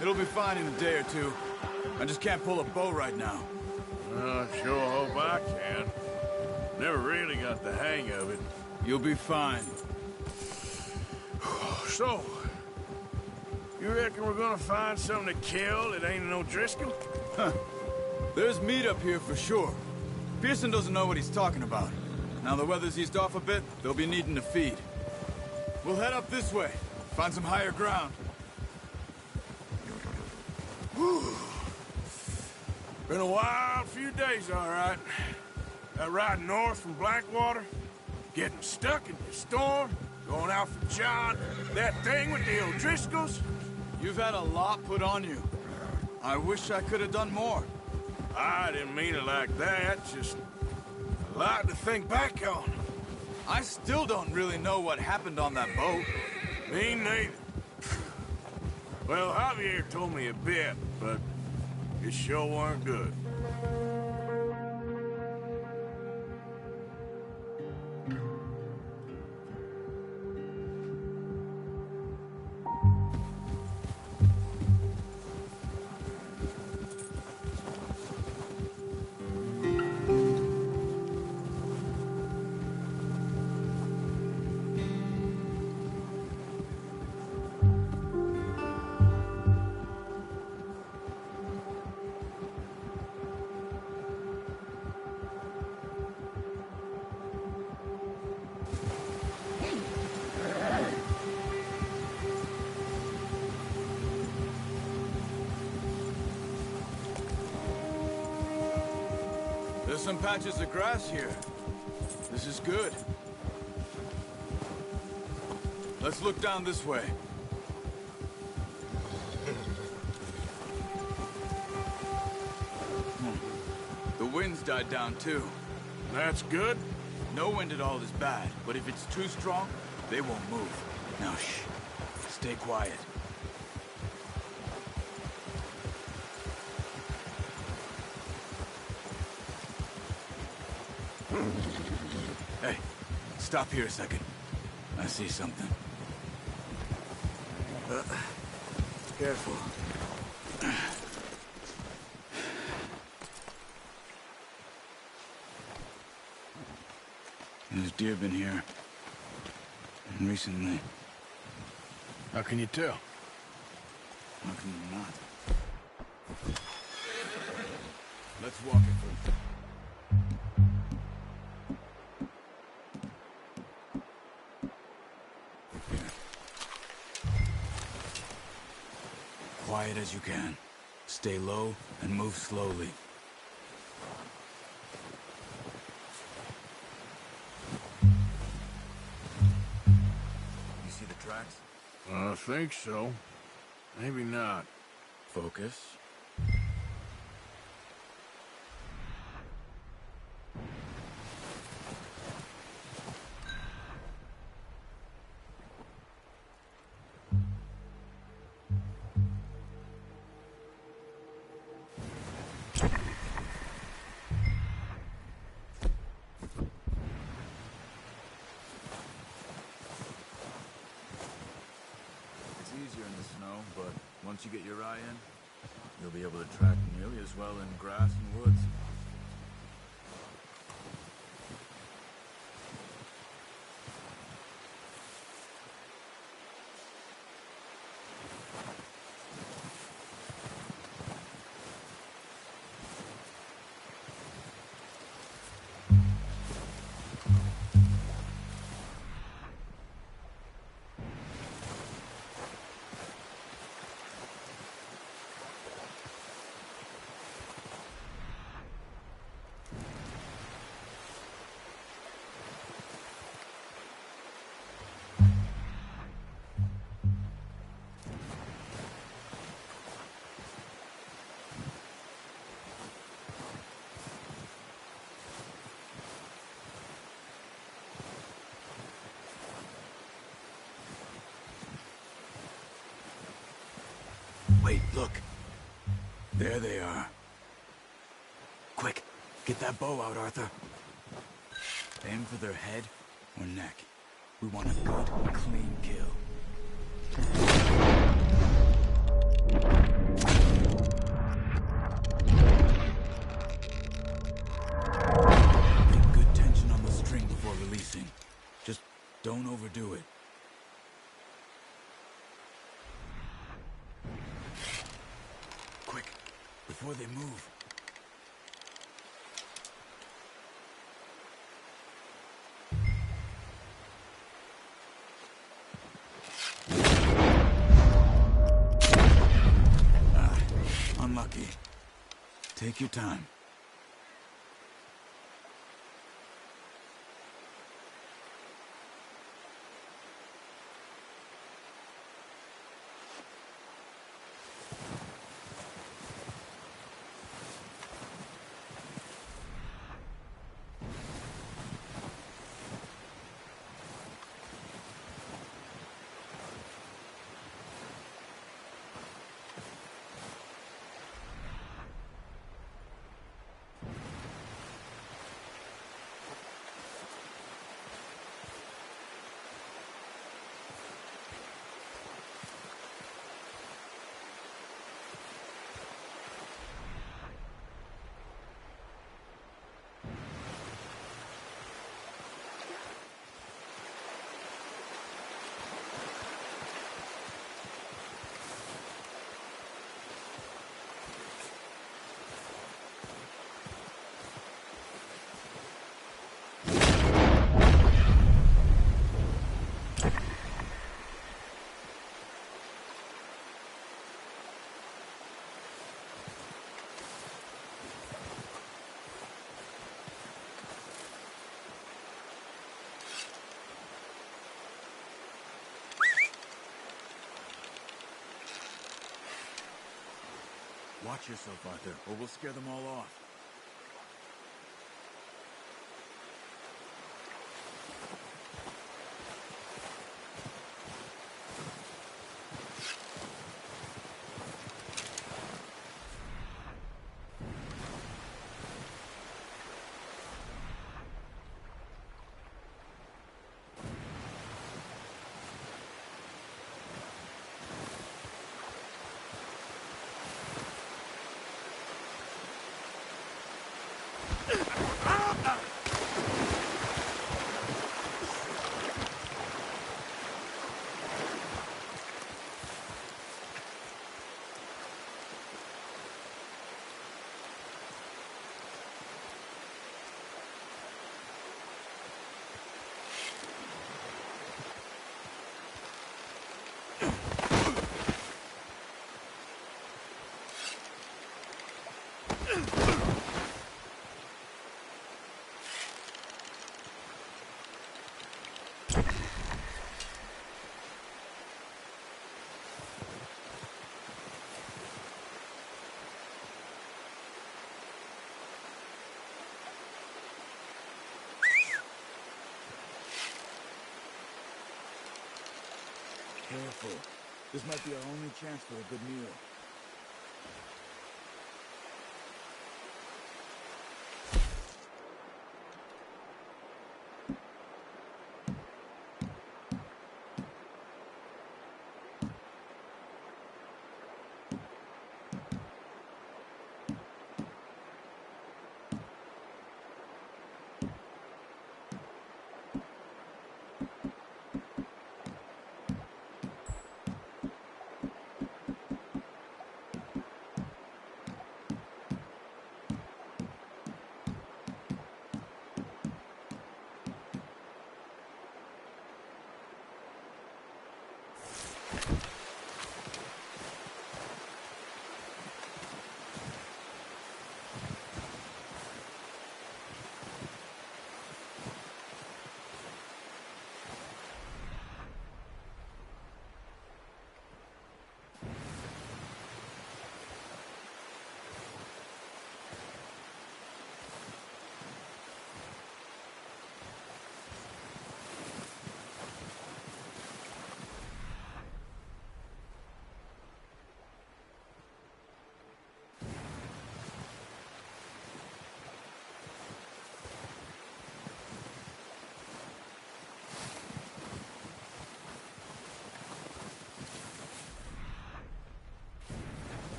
It'll be fine in a day or two. I just can't pull a bow right now. I sure hope I can. Never really got the hang of it. You'll be fine. So, you reckon we're gonna find something to kill that ain't no Driscoll? Huh. There's meat up here for sure. Pearson doesn't know what he's talking about. Now the weather's eased off a bit, they'll be needing to feed. We'll head up this way, find some higher ground. Whew. Been a wild few days, all right. That ride north from Blackwater, getting stuck in the storm, going out for John, that thing with the O'Driscolls. You've had a lot put on you. I wish I could have done more. I didn't mean it like that, just a lot to think back on. I still don't really know what happened on that boat. Me neither. Well, Javier told me a bit, but it sure weren't good. There's some patches of grass here. This is good. Let's look down this way. The wind's died down too. That's good? No wind at all is bad, but if it's too strong, they won't move. Now shh. Stay quiet. Hey, stop here a second. I see something. Careful. There's deer been here. Recently. How can you tell? How can you not? Let's walk it first. Quiet as you can. Stay low and move slowly. You see the tracks? I think so. Maybe not. Focus. Easier in the snow, but once you get your eye in, you'll be able to track nearly as well in grass and woods. Wait, look. There they are. Quick, get that bow out, Arthur. Aim for their head or neck. We want a good, clean kill. Get good tension on the string before releasing. Just don't overdo it. Quick, before they move. Unlucky. Take your time. Watch yourself, Arthur, or we'll scare them all off. Careful. This might be our only chance for a good meal.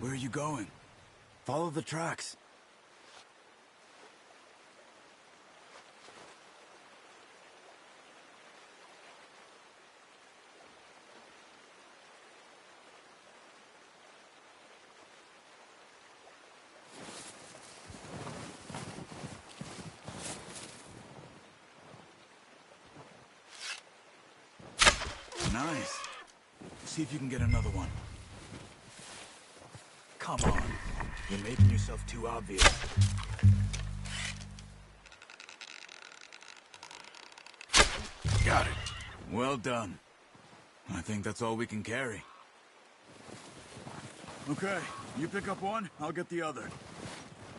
Where are you going? Follow the tracks. Nice. See if you can get another one. Come on. You're making yourself too obvious. Got it. Well done. I think that's all we can carry. Okay, you pick up one, I'll get the other.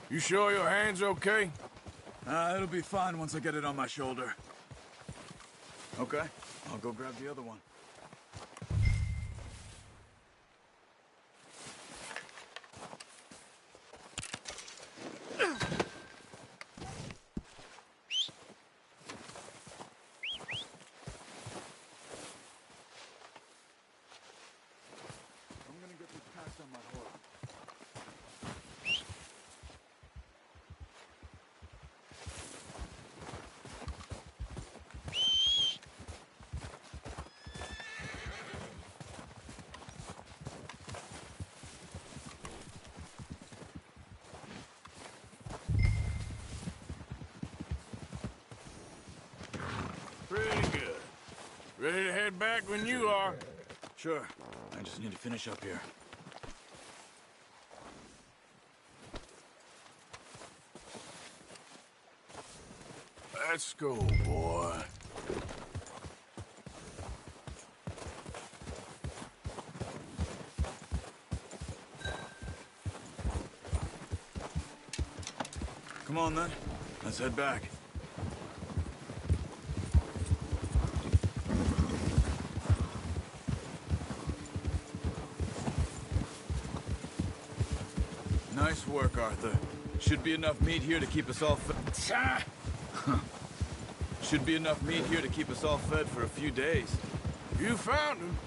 You sure your hand's okay? It'll be fine once I get it on my shoulder. Okay, I'll go grab the other one. Pretty good. Ready to head back when you are. Sure. I just need to finish up here. Let's go, boy. Come on, then. Let's head back. Nice work, Arthur. Should be enough meat here to keep us all fed. Should be enough meat here to keep us all fed for a few days. You found him.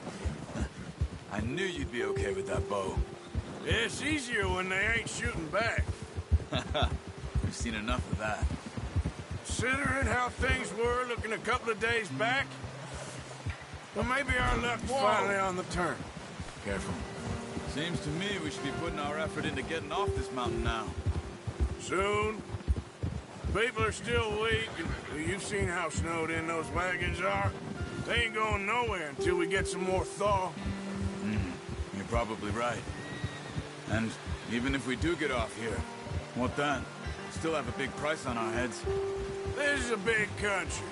I knew you'd be okay with that bow. It's easier when they ain't shooting back. We've seen enough of that. Considering how things were looking a couple of days back, well, maybe our luck's finally on the turn. Careful. Seems to me we should be putting our effort into getting off this mountain now. Soon. People are still weak, and you've seen how snowed in those wagons are. They ain't going nowhere until we get some more thaw. You're probably right. And even if we do get off here, what then? Still have a big price on our heads. This is a big country.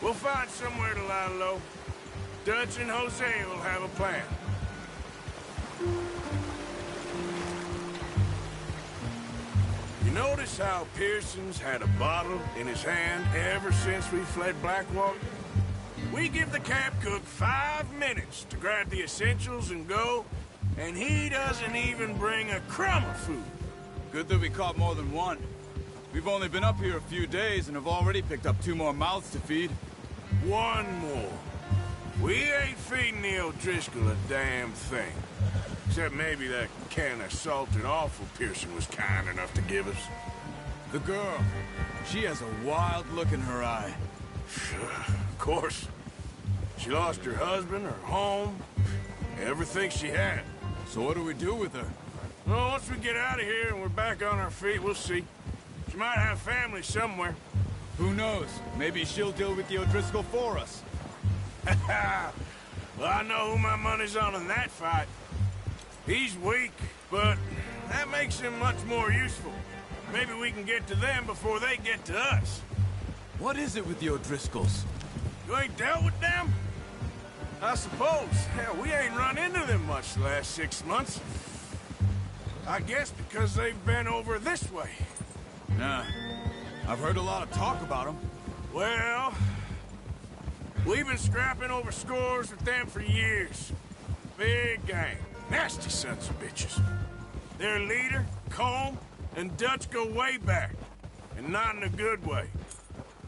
We'll find somewhere to lie low. Dutch and Jose will have a plan. You notice how Pearson's had a bottle in his hand ever since we fled Blackwater? We give the camp cook 5 minutes to grab the essentials and go, and he doesn't even bring a crumb of food. Good that we caught more than one. We've only been up here a few days and have already picked up 2 more mouths to feed. 1 more. We ain't feeding the O'Driscoll a damn thing. Except maybe that can of salted offal Pearson was kind enough to give us. The girl. She has a wild look in her eye. Of course. She lost her husband, her home, everything she had. So what do we do with her? Well, once we get out of here and we're back on our feet, we'll see. She might have family somewhere. Who knows? Maybe she'll deal with the O'Driscoll for us. Well, I know who my money's on in that fight. He's weak, but that makes him much more useful. Maybe we can get to them before they get to us. What is it with the O'Driscolls? You ain't dealt with them? I suppose. Hell, we ain't run into them much the last 6 months. I guess because they've been over this way. Nah. I've heard a lot of talk about them. Well, we've been scrapping over scores with them for years. Big gang. Nasty sons of bitches. Their leader, Colm, and Dutch go way back. And not in a good way.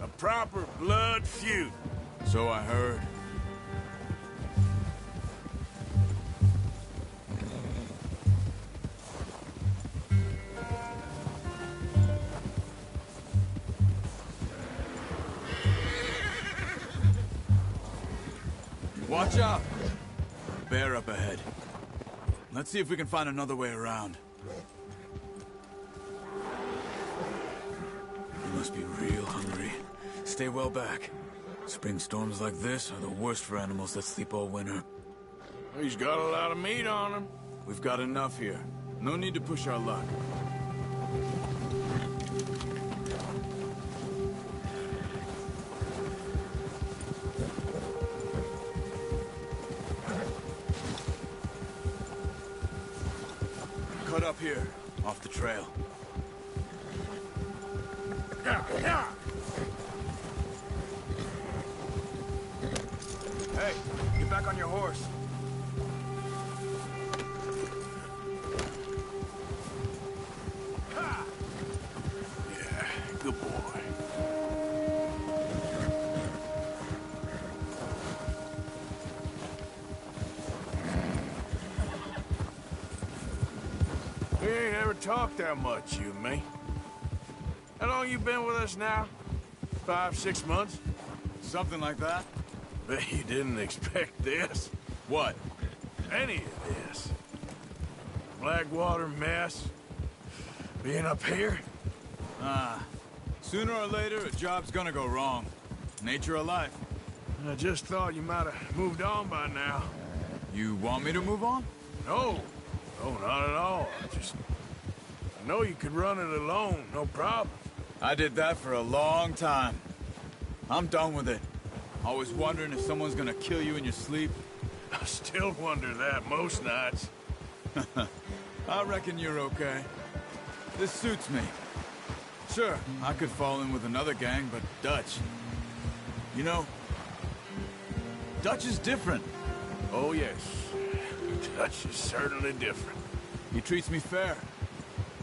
A proper blood feud. So I heard. Watch out! Bear up ahead. Let's see if we can find another way around. You must be real hungry. Stay well back. Spring storms like this are the worst for animals that sleep all winter. He's got a lot of meat on him. We've got enough here. No need to push our luck. Cut up here, off the trail. Hey, get back on your horse. Yeah, good boy. We ain't ever talked that much, you and me. How long you been with us now? 5, 6 months? Something like that. Bet you didn't expect this. What? Any of this. Blackwater mess. Being up here? Sooner or later, a job's gonna go wrong. Nature of life. I just thought you might have moved on by now. You want me to move on? No. No, not at all. I know you could run it alone, no problem. I did that for a long time. I'm done with it. Always wondering if someone's gonna kill you in your sleep. I still wonder that most nights. I reckon you're okay. This suits me. Sure, I could fall in with another gang, but Dutch... You know, Dutch is different. Oh, yes. Dutch is certainly different. He treats me fair.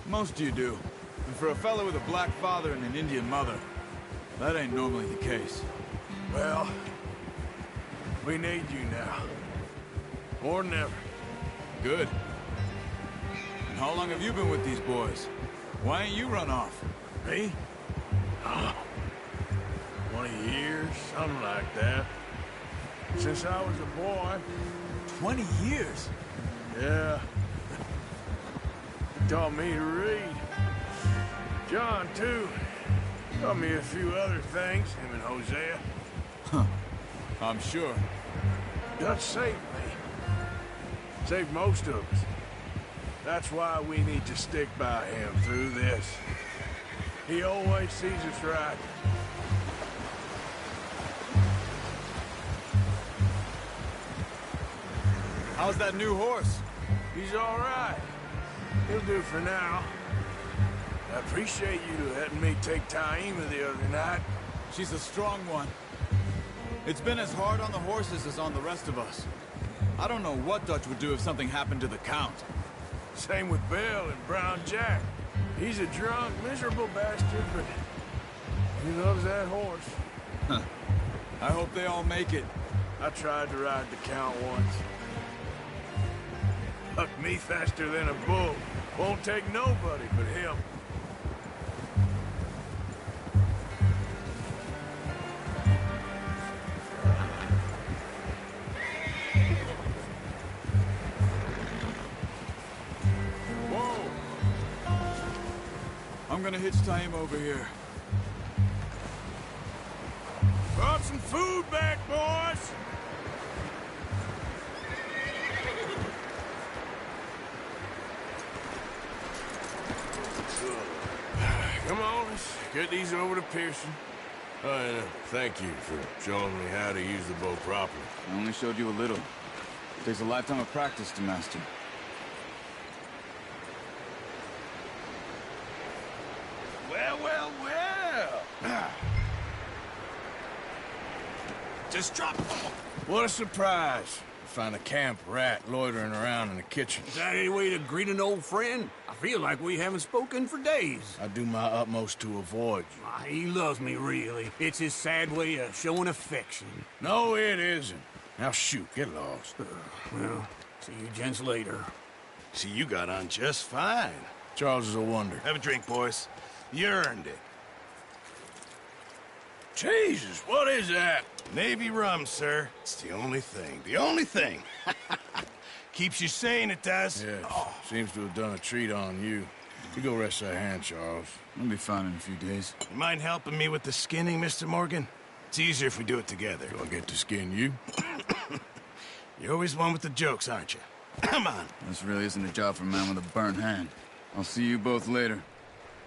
Most of you do. And for a fella with a black father and an Indian mother, that ain't normally the case. Well, we need you now. More than ever. Good. And how long have you been with these boys? Why ain't you run off? Me? Oh, 20 years, something like that. Since I was a boy. 20 years? Yeah. He taught me to read. John, too. Taught me a few other things, him and Hosea. Huh. I'm sure. Dutch saved me. Saved most of us. That's why we need to stick by him through this. He always sees us right. How's that new horse? He's all right. He'll do for now. I appreciate you letting me take Taima the other night. She's a strong one. It's been as hard on the horses as on the rest of us. I don't know what Dutch would do if something happened to the Count. Same with Bill and Brown Jack. He's a drunk, miserable bastard, but he loves that horse. Huh. I hope they all make it. I tried to ride the Count once. Hucked me faster than a bull. Won't take nobody but him. I'm gonna hitch Taima over here. Brought some food back, boys! Come on, let's get these over to Pearson. Oh, and thank you for showing me how to use the bow properly. I only showed you a little. It takes a lifetime of practice to master. Well, well, well! Just drop. What a surprise. Find a camp rat loitering around in the kitchen. Is that any way to greet an old friend? I feel like we haven't spoken for days. I do my utmost to avoid you. He loves me, really. It's his sad way of showing affection. No, it isn't. Now shoot, get lost. Well, see you gents later. See, you got on just fine. Charles is a wonder. Have a drink, boys. You earned it. Jesus, what is that? Navy rum, sir. It's the only thing. The only thing. Keeps you sane, it does. Yeah, seems to have done a treat on you. You go rest that hand, Charles. I'll be fine in a few days. You mind helping me with the skinning, Mr. Morgan? It's easier if we do it together. Do I get to skin you? You're always one with the jokes, aren't you? Come on. This really isn't a job for a man with a burnt hand. I'll see you both later.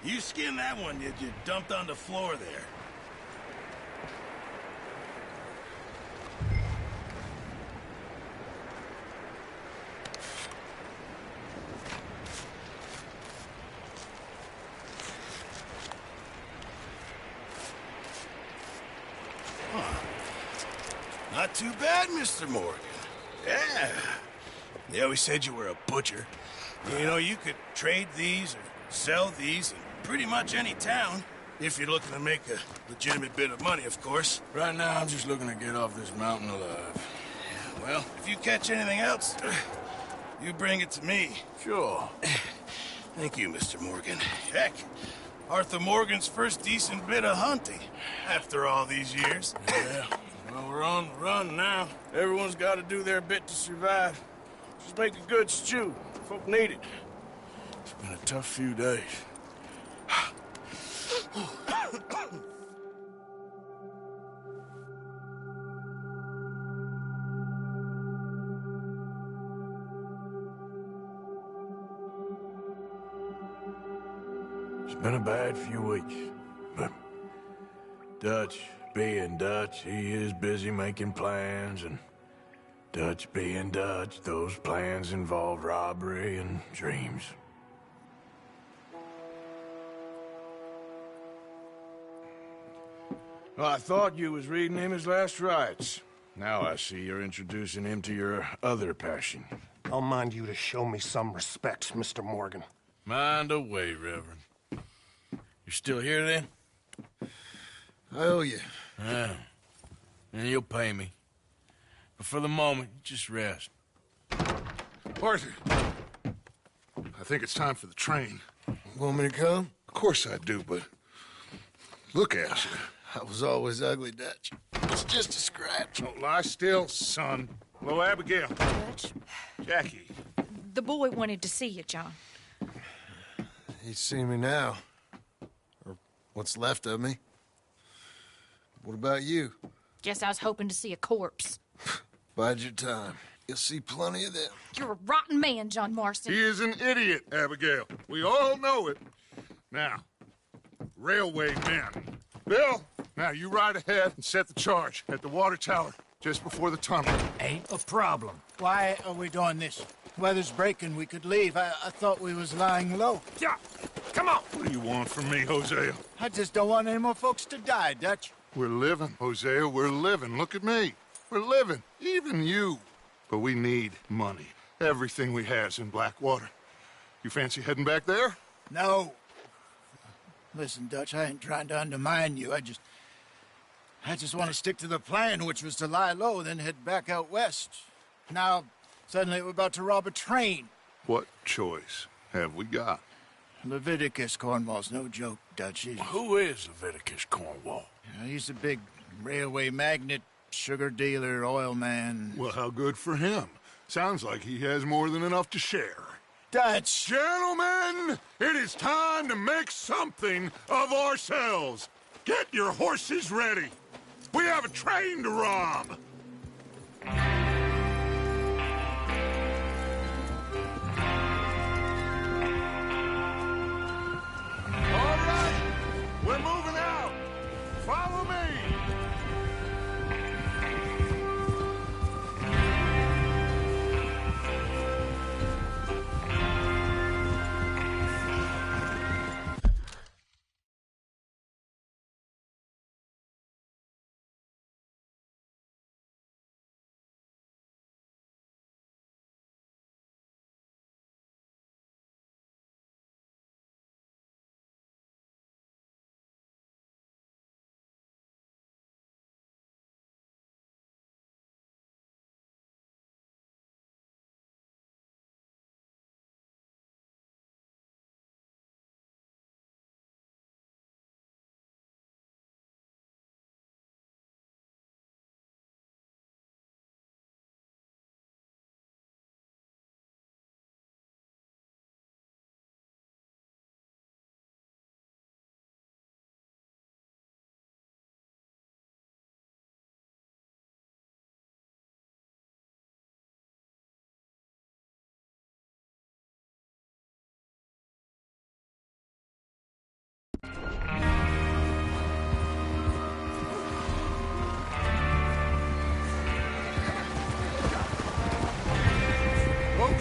You skinned that one you dumped on the floor there. Not too bad, Mr. Morgan. Yeah. They always said you were a butcher. You know, you could trade these or sell these in pretty much any town. If you're looking to make a legitimate bit of money, of course. Right now, I'm just looking to get off this mountain alive. Well, if you catch anything else, you bring it to me. Sure. Thank you, Mr. Morgan. Heck, Arthur Morgan's first decent bit of hunting after all these years. Yeah. Well, we're on the run now. Everyone's got to do their bit to survive. Just make a good stew. Folk need it. It's been a tough few days. It's been a bad few weeks, but Dutch being Dutch, he is busy making plans, and Dutch being Dutch, those plans involve robbery and dreams. Well, I thought you was reading him his last rites. Now I see you're introducing him to your other passion. I'll mind you to show me some respect, Mr. Morgan. Mind away, Reverend. You're still here, then? I owe you. Yeah. And you'll pay me. But for the moment, just rest. Arthur, I think it's time for the train. Want me to come? Of course I do, but look at you. I was always ugly, Dutch. It's just a scratch. Don't lie still, son. Hello, Abigail. Dutch, Jackie. the boy wanted to see you, John. He's seen me now. Or what's left of me. What about you? Guess I was hoping to see a corpse. Bide your time. You'll see plenty of them. You're a rotten man, John Marston. He is an idiot, Abigail. We all know it. Now, railway men. Bill, now you ride ahead and set the charge at the water tower just before the tunnel. Ain't a problem. Why are we doing this? Weather's breaking. We could leave. I thought we was lying low. Yeah, come on. What do you want from me, Hosea? I just don't want any more folks to die, Dutch. We're living, Hosea. We're living. Look at me. We're living. Even you. But we need money. Everything we has in Blackwater. You fancy heading back there? No. Listen, Dutch, I ain't trying to undermine you. I just want to stick to the plan, which was to lie low, then head back out west. Now, suddenly we're about to rob a train. What choice have we got? Leviticus Cornwall's no joke, Dutch. Who is Leviticus Cornwall? He's a big railway magnate, sugar dealer, oil man. Well, how good for him. Sounds like he has more than enough to share. Dutch! Gentlemen, it is time to make something of ourselves. Get your horses ready. We have a train to rob.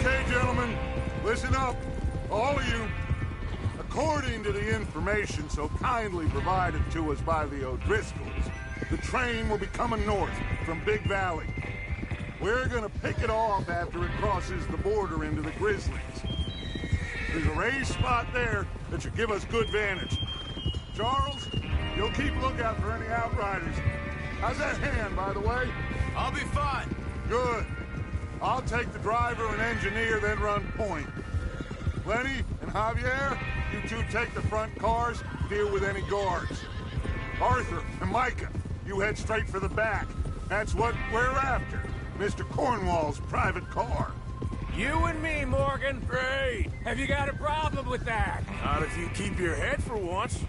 Okay, gentlemen, listen up, all of you. According to the information so kindly provided to us by the O'Driscolls, the train will be coming north from Big Valley. We're gonna pick it off after it crosses the border into the Grizzlies. There's a raised spot there that should give us good vantage. Charles, you'll keep lookout for any outriders. How's that hand, by the way? I'll be fine. Good. I'll take the driver and engineer, then run point. Lenny and Javier, you two take the front cars, deal with any guards. Arthur and Micah, you head straight for the back. That's what we're after. Mr. Cornwall's private car. You and me, Morgan. Great. Have you got a problem with that? Not if you keep your head for once.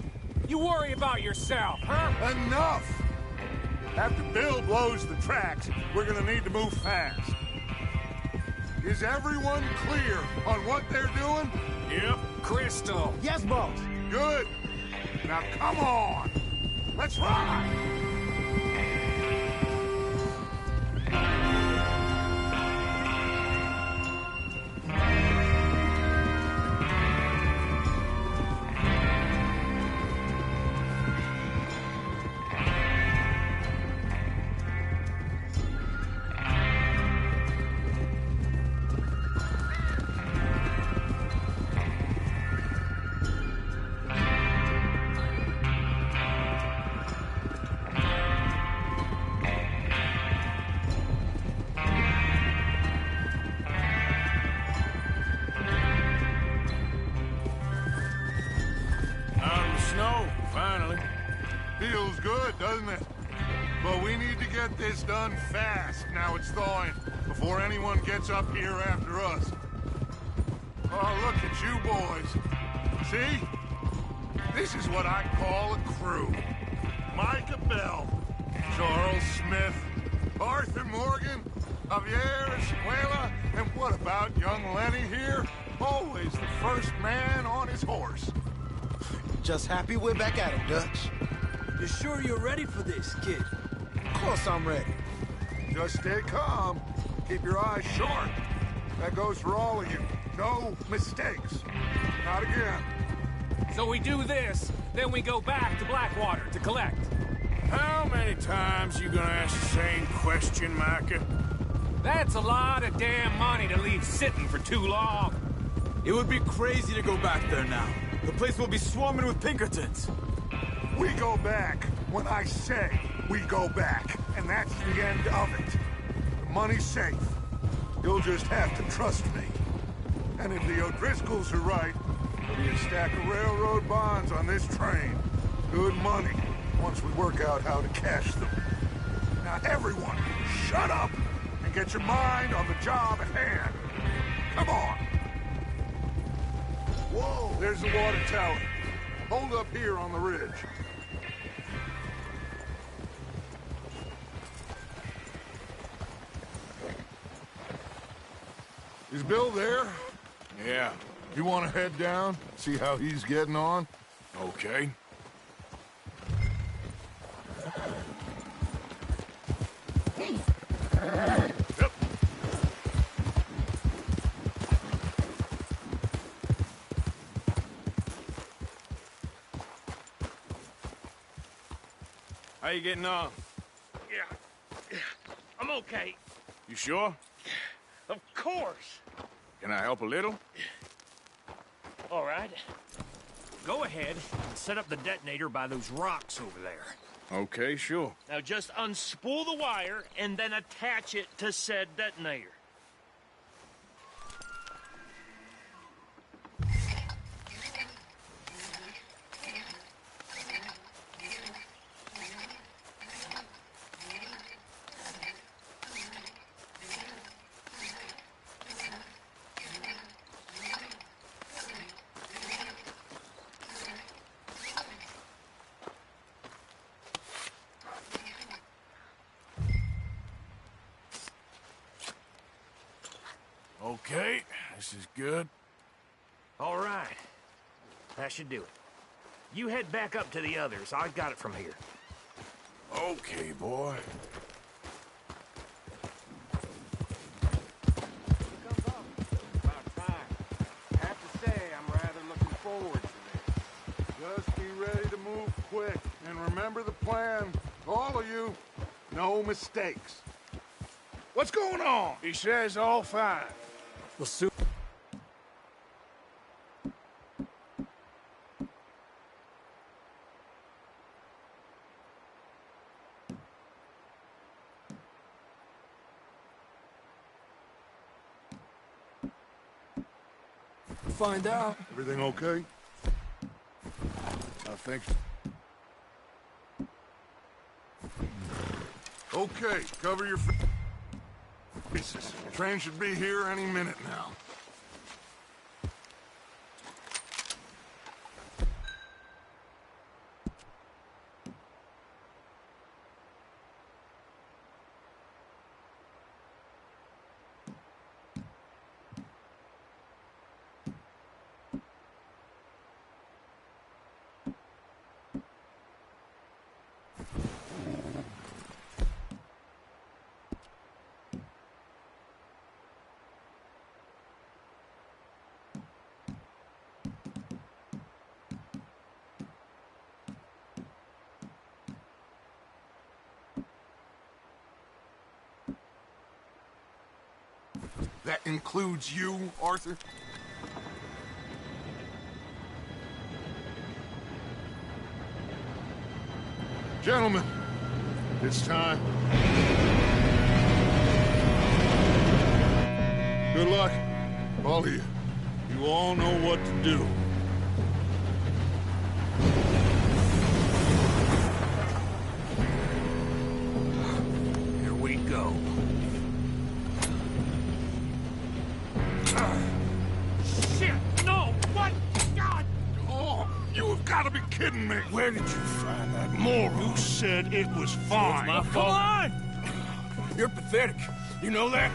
You worry about yourself, huh? Enough! After Bill blows the tracks, we're gonna need to move fast. Is everyone clear on what they're doing? Yep. Crystal. Yes, boss. Good. Now come on. Let's ride. Feels good, doesn't it? But we need to get this done fast, now it's thawing, before anyone gets up here after us. Oh, look at you boys. See? This is what I call a crew. Micah Bell, Charles Smith, Arthur Morgan, Javier Escuela, and what about young Lenny here? Always the first man on his horse. Just happy we're back at it, Dutch. You sure you're ready for this, kid? Of course I'm ready. Just stay calm. Keep your eyes sharp. That goes for all of you. No mistakes. Not again. So we do this, then we go back to Blackwater to collect. How many times you gonna ask the same question, Micah? That's a lot of damn money to leave sitting for too long. It would be crazy to go back there now. The place will be swarming with Pinkertons. We go back when I say we go back, and that's the end of it. The money's safe. You'll just have to trust me. And if the O'Driscolls are right, there'll be a stack of railroad bonds on this train. Good money, once we work out how to cash them. Now everyone, shut up and get your mind on the job at hand. Come on. Whoa, there's the water tower. Hold up here on the ridge. Is Bill there? Yeah. You want to head down, see how he's getting on? Okay. Yep. How you getting on? Yeah. I'm okay. You sure? Of course. Can I help a little? All right. Go ahead and set up the detonator by those rocks over there. Okay, sure. Now just unspool the wire and then attach it to said detonator. Okay, this is good. All right. That should do it. You head back up to the others. I've got it from here. Okay, boy. quick, and remember the plan. All of you, no mistakes. What's going on? He says all fine. We'll soon find out. Everything okay? I think... Okay, cover your faces. Train should be here any minute now. That includes you, Arthur? Gentlemen, it's time. Good luck, all of you. You all know what to do. Here we go. Shit! No! What? God! Oh, you have got to be kidding me! Where did you find that moron? You said it was fine. It's my fault. Come on! You're pathetic. You know that?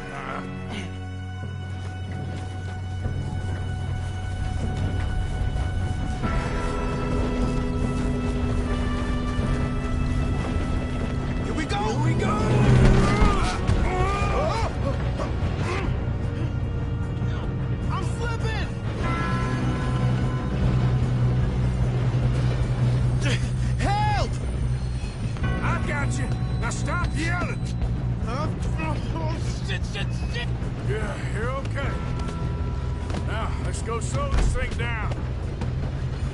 Here we go! Here we go! I'm slipping! Help! I got you. Now stop yelling. Oh, shit, shit, shit! Yeah, you're okay. Now, let's go slow this thing down.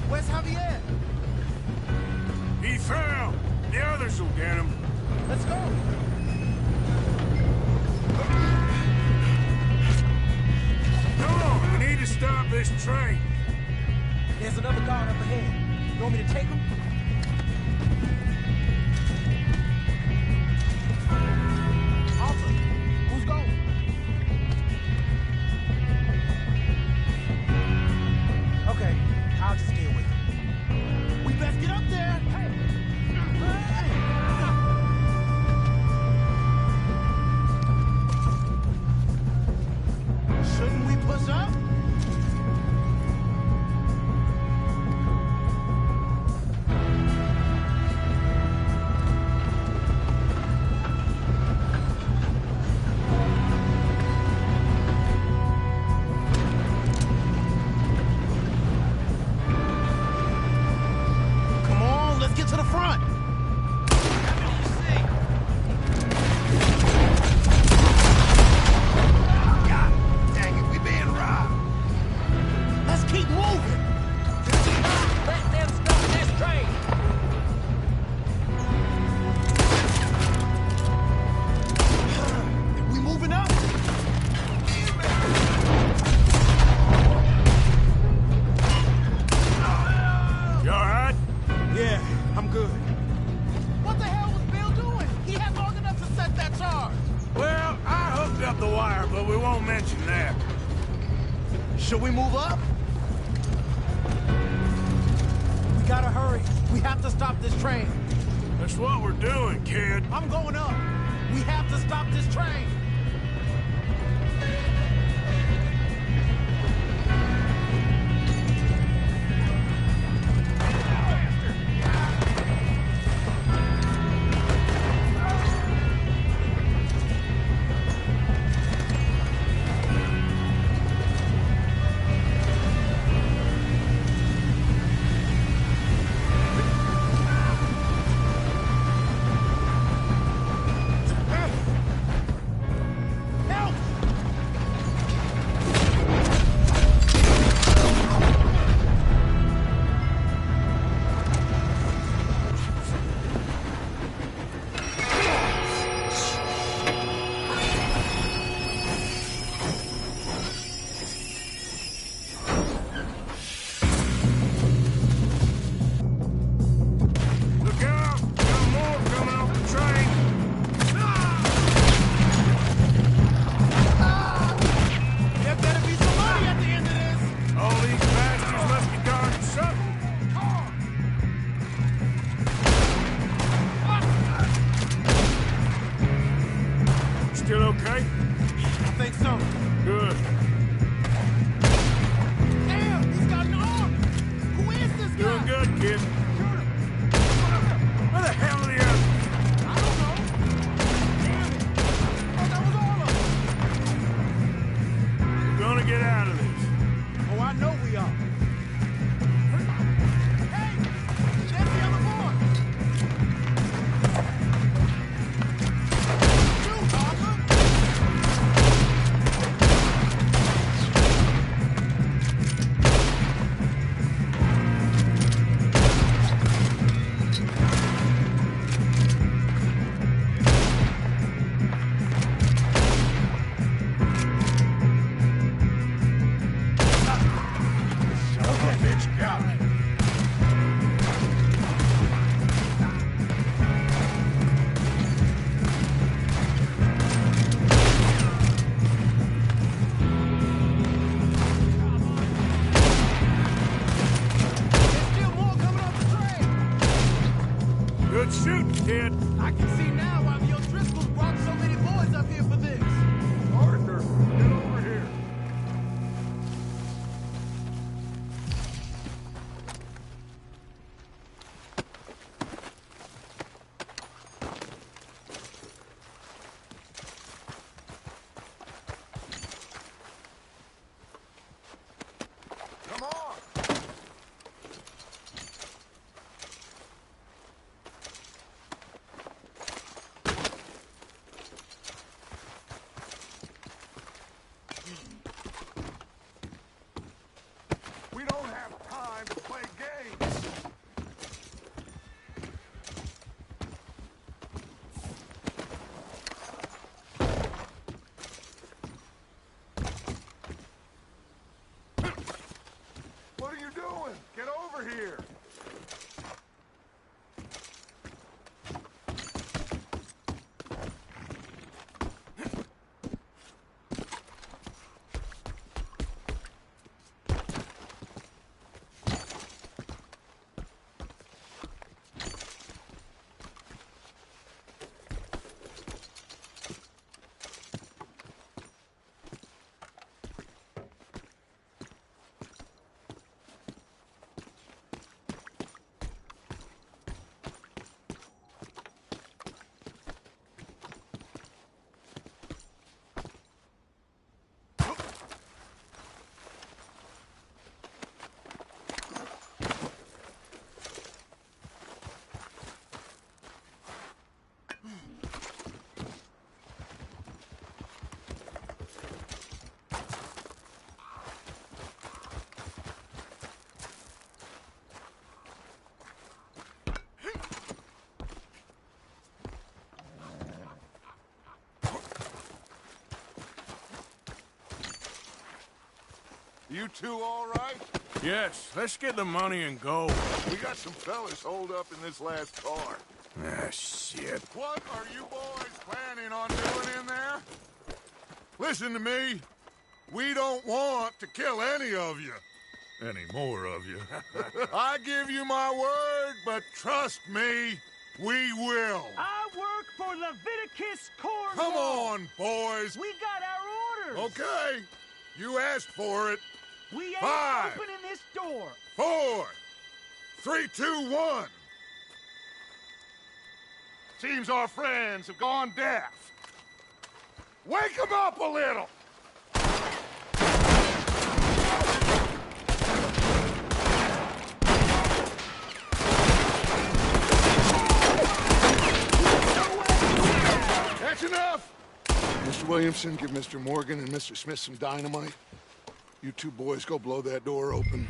Where's Javier? He fell. The others will get him. Let's go! Come on, we need to stop this train. There's another guard up ahead. You want me to take him? Arthur, who's going? Okay, I'll just deal with him. We best get up there! Hey! Shouldn't we push up? Come on, let's get to the front. God dang it, we being robbed. Let's keep moving. Let them stop this train! We moving up? You all right? Yeah, I'm good. What the hell was Bill doing? He had long enough to set that charge. Well, I hooked up the wire, but we won't mention that. Should we move up? We gotta hurry. We have to stop this train. That's what we're doing, kid. I'm going up. We have to stop this train. doing? Get over here! You two all right? Yes, let's get the money and go. We got some fellas holed up in this last car. Ah, shit. What are you boys planning on doing in there? Listen to me. We don't want to kill any of you. Any more of you. I give you my word, but trust me, we will. I work for Leviticus Cornwall. Come on, boys. We got our orders. Okay. You asked for it. We ain't 5, opening this door. 4, 3, 2, 1. Seems our friends have gone deaf. Wake them up a little. That's enough. Mr. Williamson, give Mr. Morgan and Mr. Smith some dynamite. You two boys go blow that door open.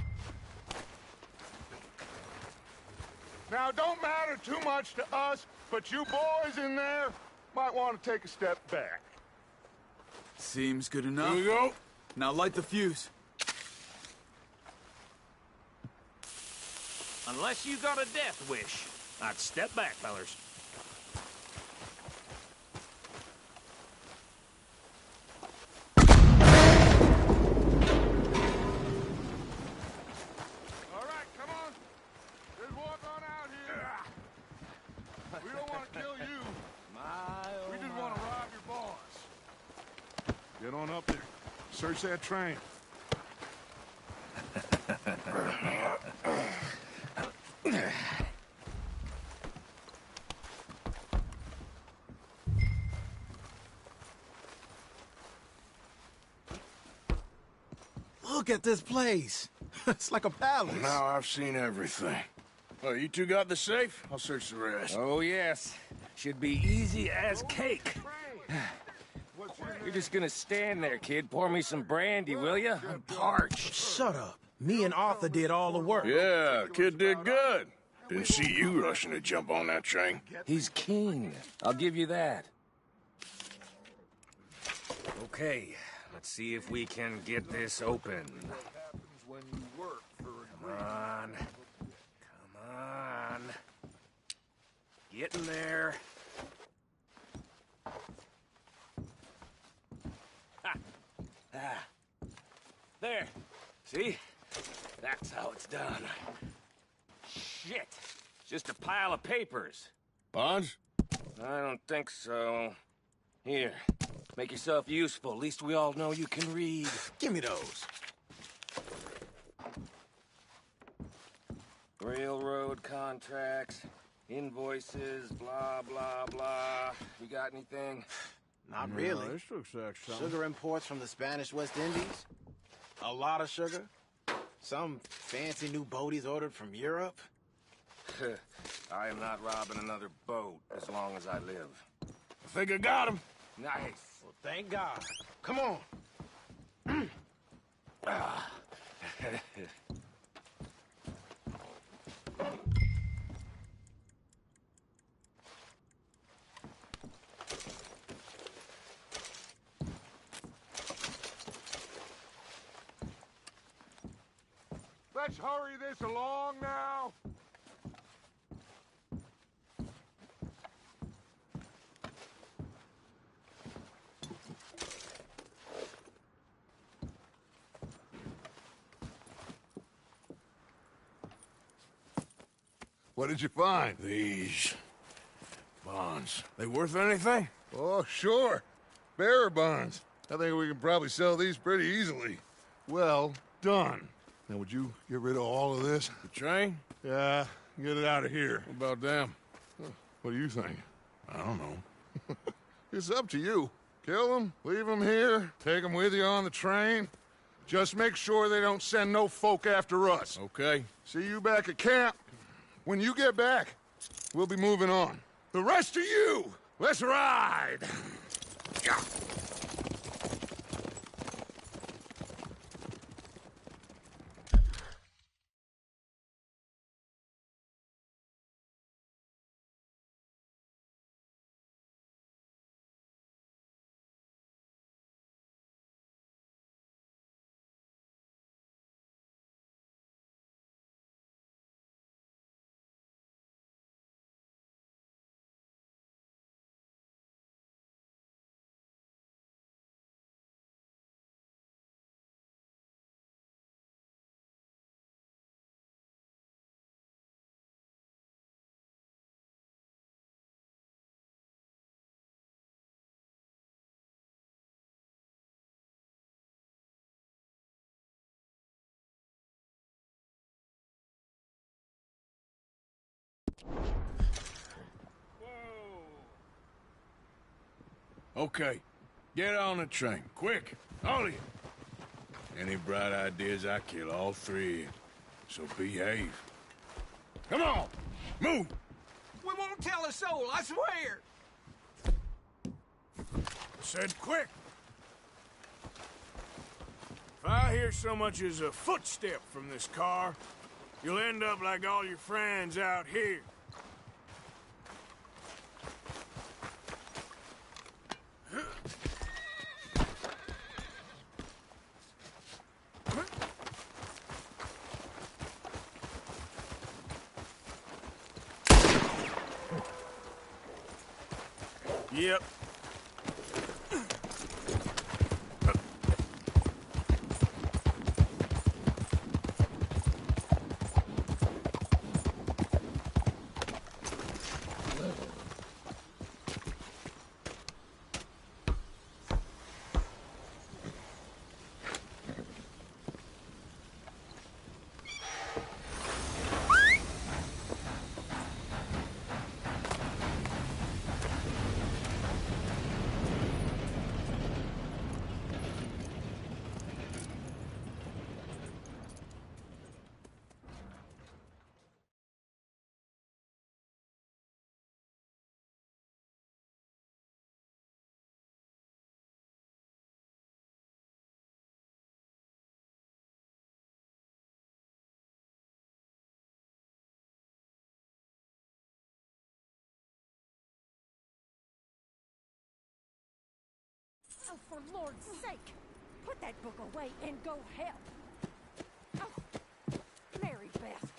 Now, don't matter too much to us, but you boys in there might want to take a step back. Seems good enough. Here we go. Now light the fuse. Unless you got a death wish, I'd step back, fellers. We don't want to kill you. We just want to rob your boss. Get on up there. Search that train. Look at this place. It's like a palace. Now I've seen everything. Oh, you two got the safe? I'll search the rest. Oh, yes. Should be easy as cake. You're just gonna stand there, kid. Pour me some brandy, will you? I'm parched. Shut up. Me and Arthur did all the work. Yeah, kid did good. Didn't see you rushing to jump on that train. He's keen. I'll give you that. Okay, let's see if we can get this open. Come on. Come on. Get in there. Ha. Ah. There. See? That's how it's done. Shit. Just a pile of papers. Bonds? I don't think so. Here. Make yourself useful. At least we all know you can read. Give me those. Railroad contracts, invoices, blah, blah, blah. You got anything? Not really. No, this looks like something. Sugar imports from the Spanish West Indies. A lot of sugar. Some fancy new boat he's ordered from Europe. I am not robbing another boat as long as I live. I think I got him. Nice. Well, thank God. Come on. Ah. Let's hurry this along now. What did you find? These bonds. They worth anything? Oh, sure. Bearer bonds. I think we can probably sell these pretty easily. Well done. Now, would you get rid of all of this? The train? Yeah, get it out of here. What about them? What do you think? I don't know. It's up to you. Kill them, leave them here, take them with you on the train. Just make sure they don't send no folk after us. Okay. See you back at camp. When you get back, we'll be moving on. The rest of you, let's ride! Yeah. Okay. Get on the train. Quick. All of you. Any bright ideas, I kill all three. So behave. Come on! Move! We won't tell a soul, I swear! I said quick! If I hear so much as a footstep from this car, you'll end up like all your friends out here. Yep. Oh, for Lord's sake, put that book away and go help. Oh, Mary Beth.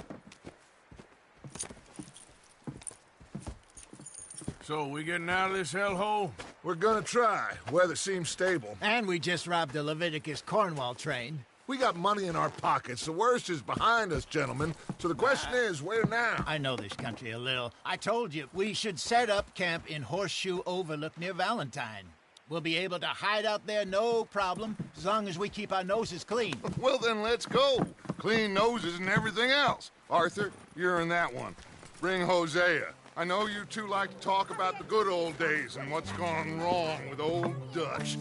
So, we getting out of this hellhole? We're gonna try. Weather seems stable. And we just robbed the Leviticus Cornwall train. We got money in our pockets. The worst is behind us, gentlemen. So the question is, where now? I know this country a little. I told you, we should set up camp in Horseshoe Overlook near Valentine. We'll be able to hide out there, no problem, as long as we keep our noses clean. Well, then let's go. Clean noses and everything else. Arthur, you're in that one. Bring Hosea. I know you two like to talk about the good old days and what's gone wrong with old Dutch.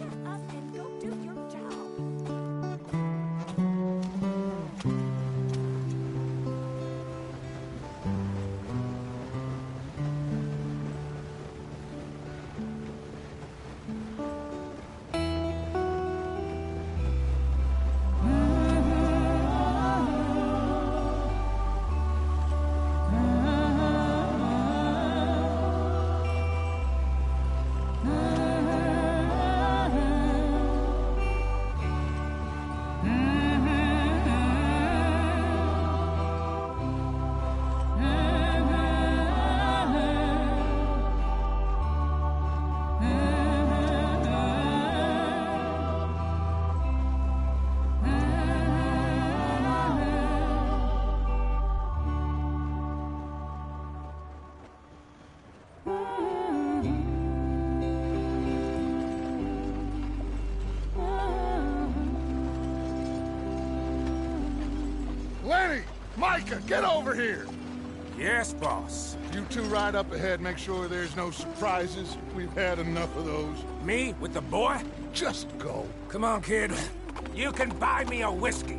Micah, get over here! Yes, boss. You two ride up ahead, make sure there's no surprises. We've had enough of those. Me with the boy? Just go. Come on, kid. You can buy me a whiskey.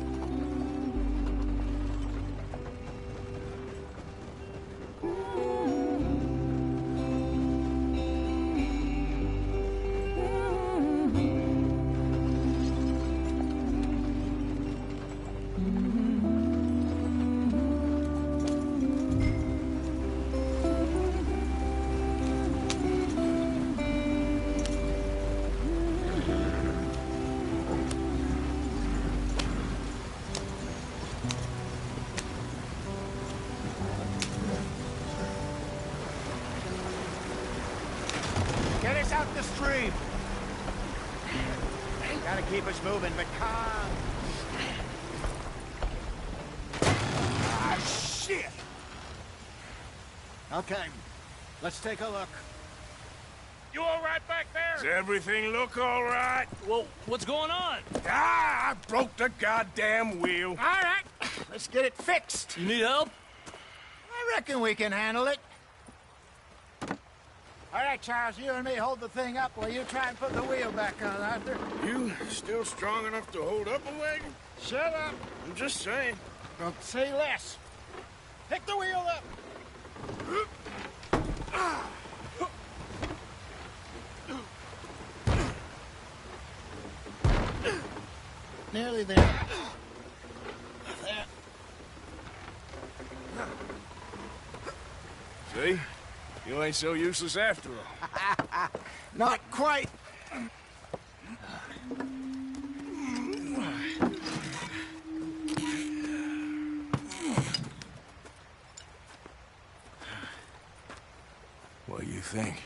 Get us out the stream. Gotta keep us moving, but calm. Ah, shit! Okay, let's take a look. You all right back there? Does everything look all right? Well, what's going on? Ah, I broke the goddamn wheel. All right, let's get it fixed. You need help? I reckon we can handle it. All right, Charles, you and me hold the thing up while you try and put the wheel back on, Arthur. You still strong enough to hold up a wagon? Shut up. I'm just saying. Don't say less. Pick the wheel up. Nearly there. See? You ain't so useless after all. Not quite. What do you think?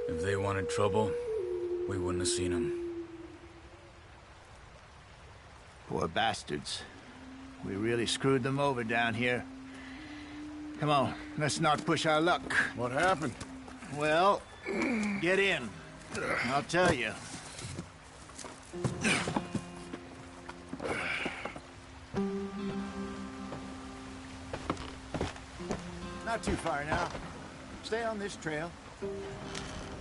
If they wanted trouble, we wouldn't have seen them. Poor bastards. We really screwed them over down here. Come on, let's not push our luck. What happened? Well, get in. I'll tell you. Not too far now. Stay on this trail.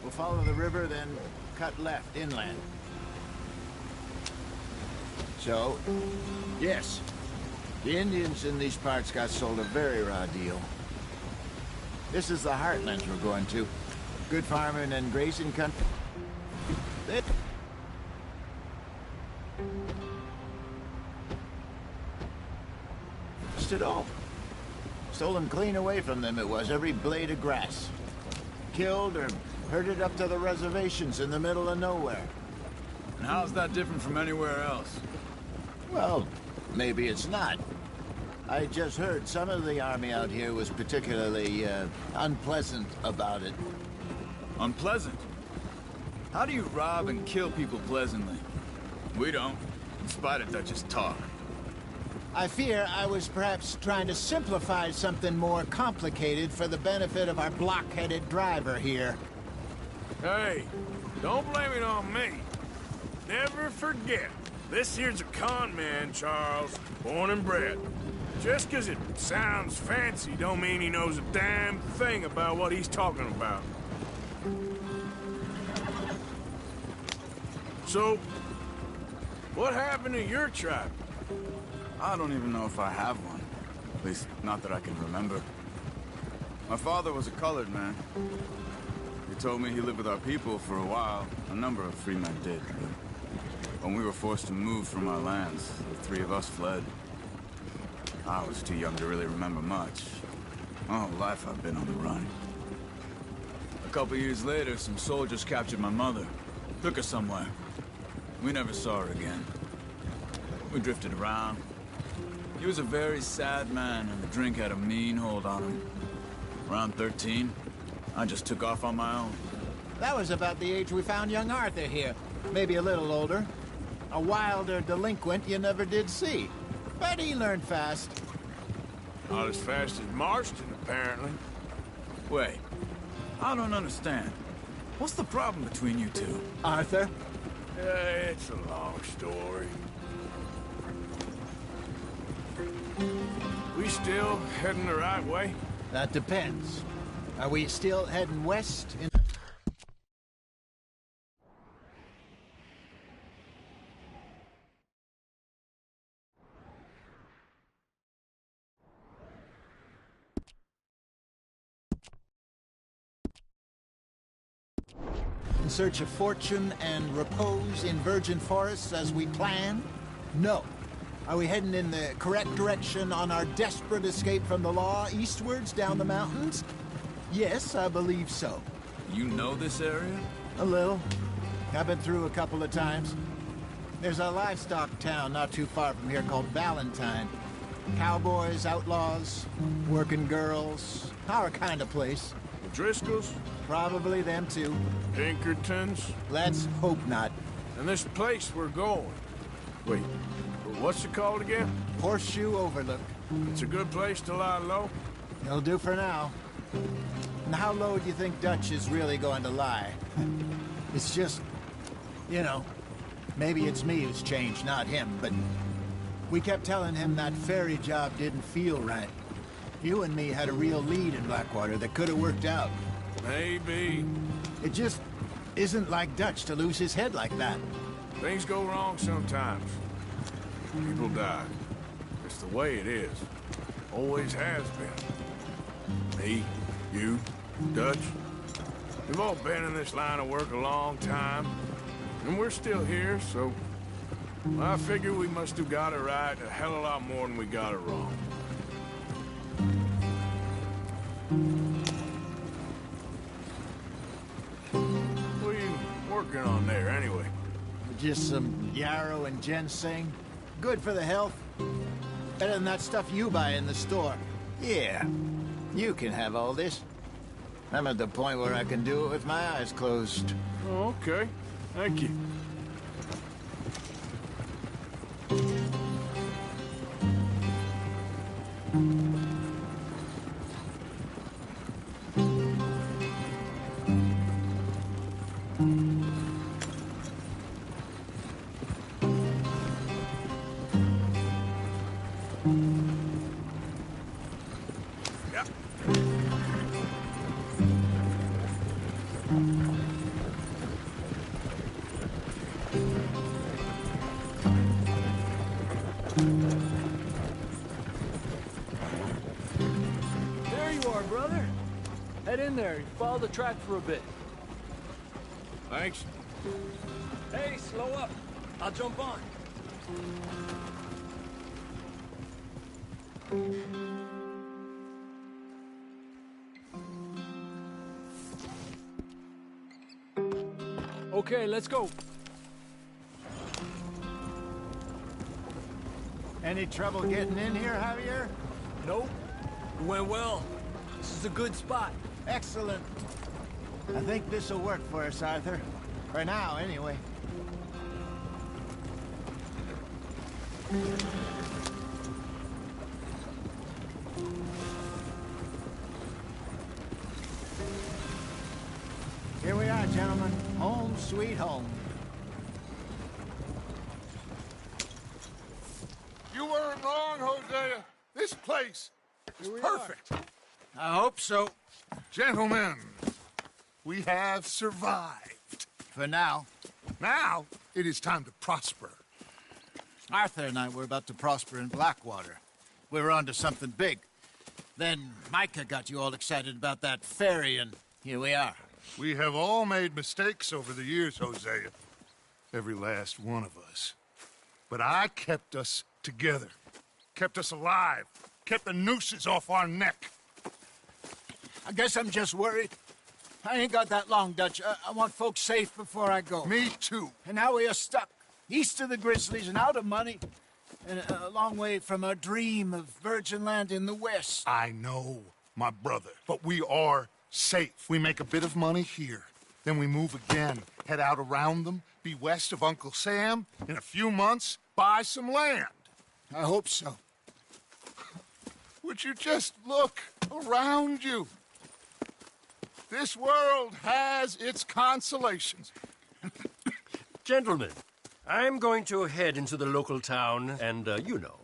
We'll follow the river, then cut left inland. So, yes, the Indians in these parts got sold a very raw deal. This is the heartlands we're going to. Good farming and grazing country. Just it all. Stolen clean away from them it was, every blade of grass. Killed or herded up to the reservations in the middle of nowhere. And how's that different from anywhere else? Well, maybe it's not. I just heard some of the army out here was particularly, unpleasant about it. Unpleasant? How do you rob and kill people pleasantly? We don't, in spite of Dutch's talk. I fear I was perhaps trying to simplify something more complicated for the benefit of our block-headed driver here. Hey, don't blame it on me. Never forget, this here's a con man, Charles, born and bred. Just 'cause it sounds fancy don't mean he knows a damn thing about what he's talking about. So, what happened to your tribe? I don't even know if I have one. At least, not that I can remember. My father was a colored man. He told me he lived with our people for a while. A number of free men did. But when we were forced to move from our lands, the three of us fled. I was too young to really remember much. My whole life I've been on the run. A couple years later, some soldiers captured my mother. Took her somewhere. We never saw her again. We drifted around. He was a very sad man, and the drink had a mean hold on him. Around 13, I just took off on my own. That was about the age we found young Arthur here. Maybe a little older. A wilder delinquent you never did see. But he learned fast. Not as fast as Marston, apparently. Wait, I don't understand. What's the problem between you two? We still heading the right way? That depends. Are we still heading west? In search of fortune and repose in virgin forests as we planned? No. Are we heading in the correct direction on our desperate escape from the law eastwards down the mountains? Yes, I believe so. You know this area? A little. I've been through a couple of times. There's a livestock town not too far from here called Valentine. Cowboys, outlaws, working girls, our kind of place. The Driscolls? Probably them too. Pinkertons? Let's hope not. And this place we're going. Wait, what's it called again? Horseshoe Overlook. It's a good place to lie low? It'll do for now. And how low do you think Dutch is really going to lie? It's just, you know, maybe it's me who's changed, not him, but we kept telling him that ferry job didn't feel right. You and me had a real lead in Blackwater that could have worked out. Maybe. It just isn't like Dutch to lose his head like that. Things go wrong sometimes. People die. It's the way it is. Always has been. Me, you, Dutch. We've all been in this line of work a long time. And we're still here, so... I figure we must have got it right a hell of a lot more than we got it wrong. What are you working on there, anyway? Just some yarrow and ginseng. Good for the health. Better than that stuff you buy in the store. Yeah, you can have all this. I'm at the point where I can do it with my eyes closed. Oh, okay. Thank you. There you are, brother. Head in there. Follow the track for a bit. Thanks. Hey, slow up. I'll jump on. Okay, let's go. Any trouble getting in here, Javier? Nope. It went well. This is a good spot. Excellent. I think this'll work for us, Arthur. For now, anyway. Here we are, gentlemen. Home sweet home. You weren't wrong, Hosea. This place is perfect. I hope so. Gentlemen, we have survived. For now. Now, it is time to prosper. Arthur and I were about to prosper in Blackwater. We were onto something big. Then Micah got you all excited about that ferry, and here we are. We have all made mistakes over the years, Hosea. Every last one of us. But I kept us together. Kept us alive. Kept the nooses off our neck. I guess I'm just worried. I ain't got that long, Dutch. I want folks safe before I go. Me too. And now we are stuck. East of the Grizzlies and out of money. And a long way from our dream of virgin land in the west. I know, my brother. But we are safe. We make a bit of money here. Then we move again. Head out around them. Be west of Uncle Sam. In a few months, buy some land. I hope so. Would you just look around you? This world has its consolations. Gentlemen, I'm going to head into the local town and, you know,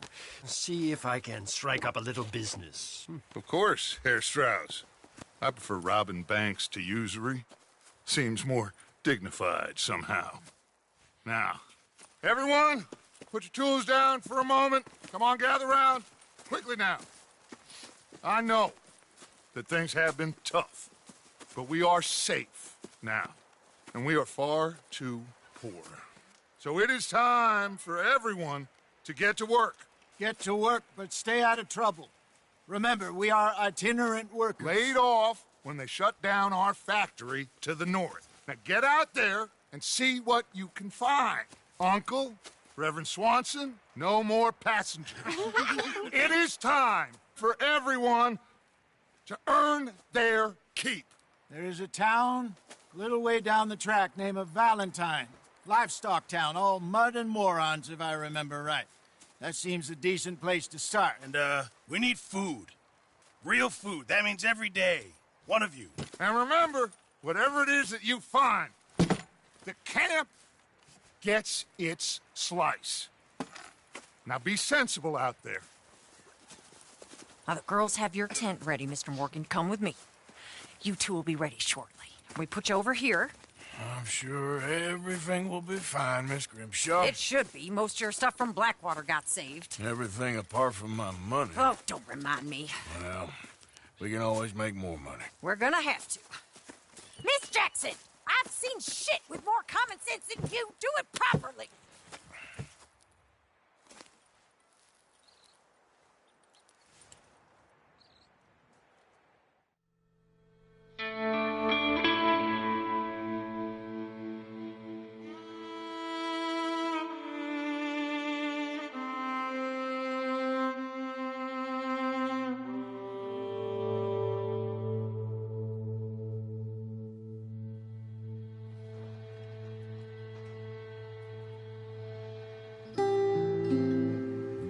see if I can strike up a little business. Of course, Herr Strauss. I prefer robbing banks to usury. Seems more dignified somehow. Now, everyone, put your tools down for a moment. Come on, gather round. Quickly now. I know that things have been tough, but we are safe now, and we are far too poor. So it is time for everyone to get to work. Get to work, but stay out of trouble. Remember, we are itinerant workers. Laid off when they shut down our factory to the north. Now get out there and see what you can find. Uncle, Reverend Swanson, no more passengers. It is time for everyone to earn their keep. There is a town a little way down the track named Valentine. Livestock town, all mud and morons, if I remember right. That seems a decent place to start. And, we need food. Real food. That means every day. One of you. And remember, whatever it is that you find, the camp gets its slice. Now be sensible out there. Now, the girls have your tent ready, Mr. Morgan. Come with me. You two will be ready shortly. We put you over here. I'm sure everything will be fine, Miss Grimshaw. It should be. Most of your stuff from Blackwater got saved. Everything apart from my money. Oh, don't remind me. Well, we can always make more money. We're gonna have to. Miss Jackson, I've seen shit with more common sense than you. Do it properly.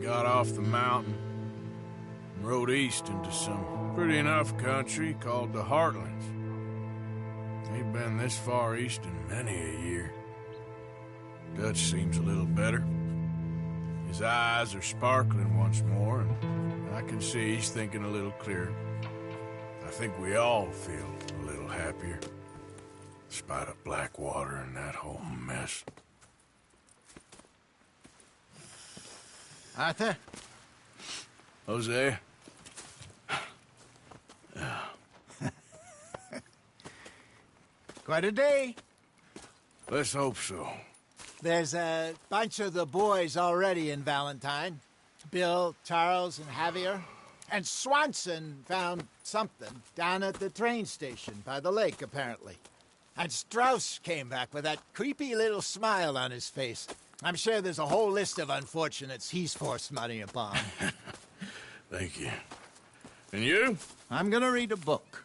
Got off the mountain and rode east into some pretty enough country called the Heartlands. Ain't been this far east in many a year. Dutch seems a little better. His eyes are sparkling once more, and I can see he's thinking a little clearer. I think we all feel a little happier, in spite of Blackwater and that whole mess. Arthur? Jose? Quite a day. Let's hope so. There's a bunch of the boys already in Valentine. Bill, Charles, and Javier. And Swanson found something down at the train station by the lake, apparently. And Strauss came back with that creepy little smile on his face. I'm sure there's a whole list of unfortunates he's forced money upon. Thank you. And you? I'm gonna read a book.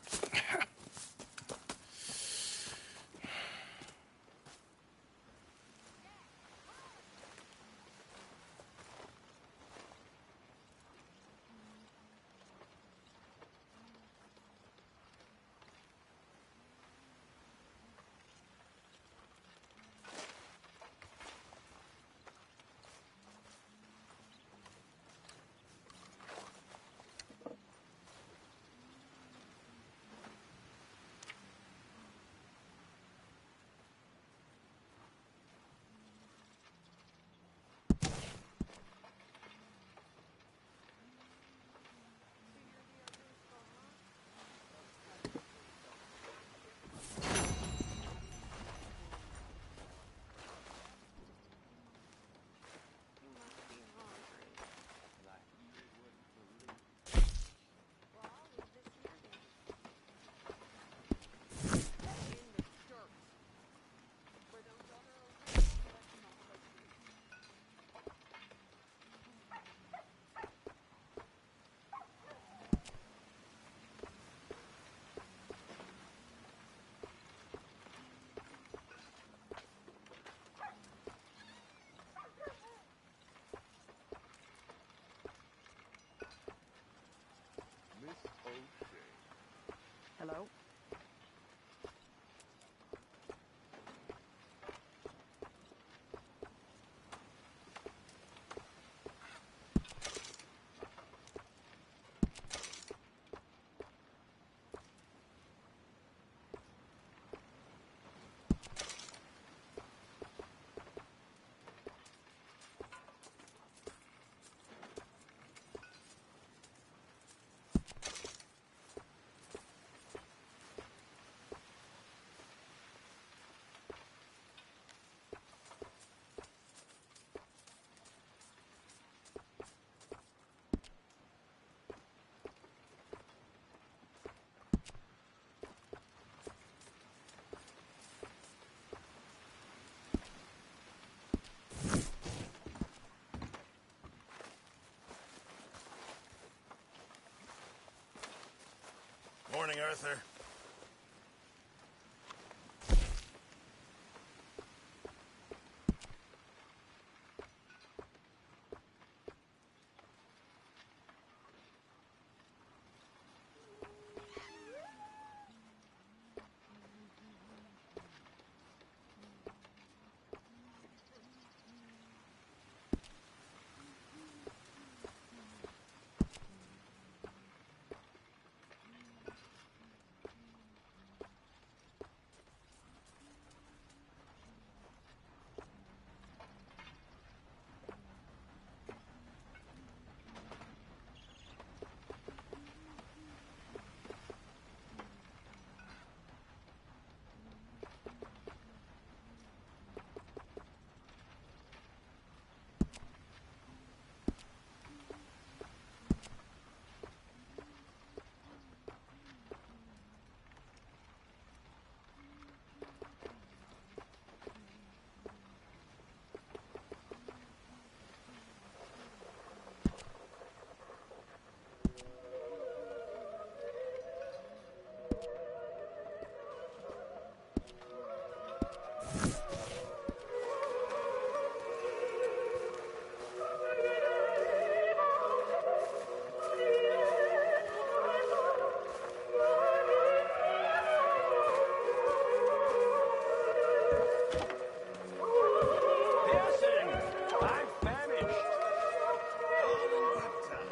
Arthur.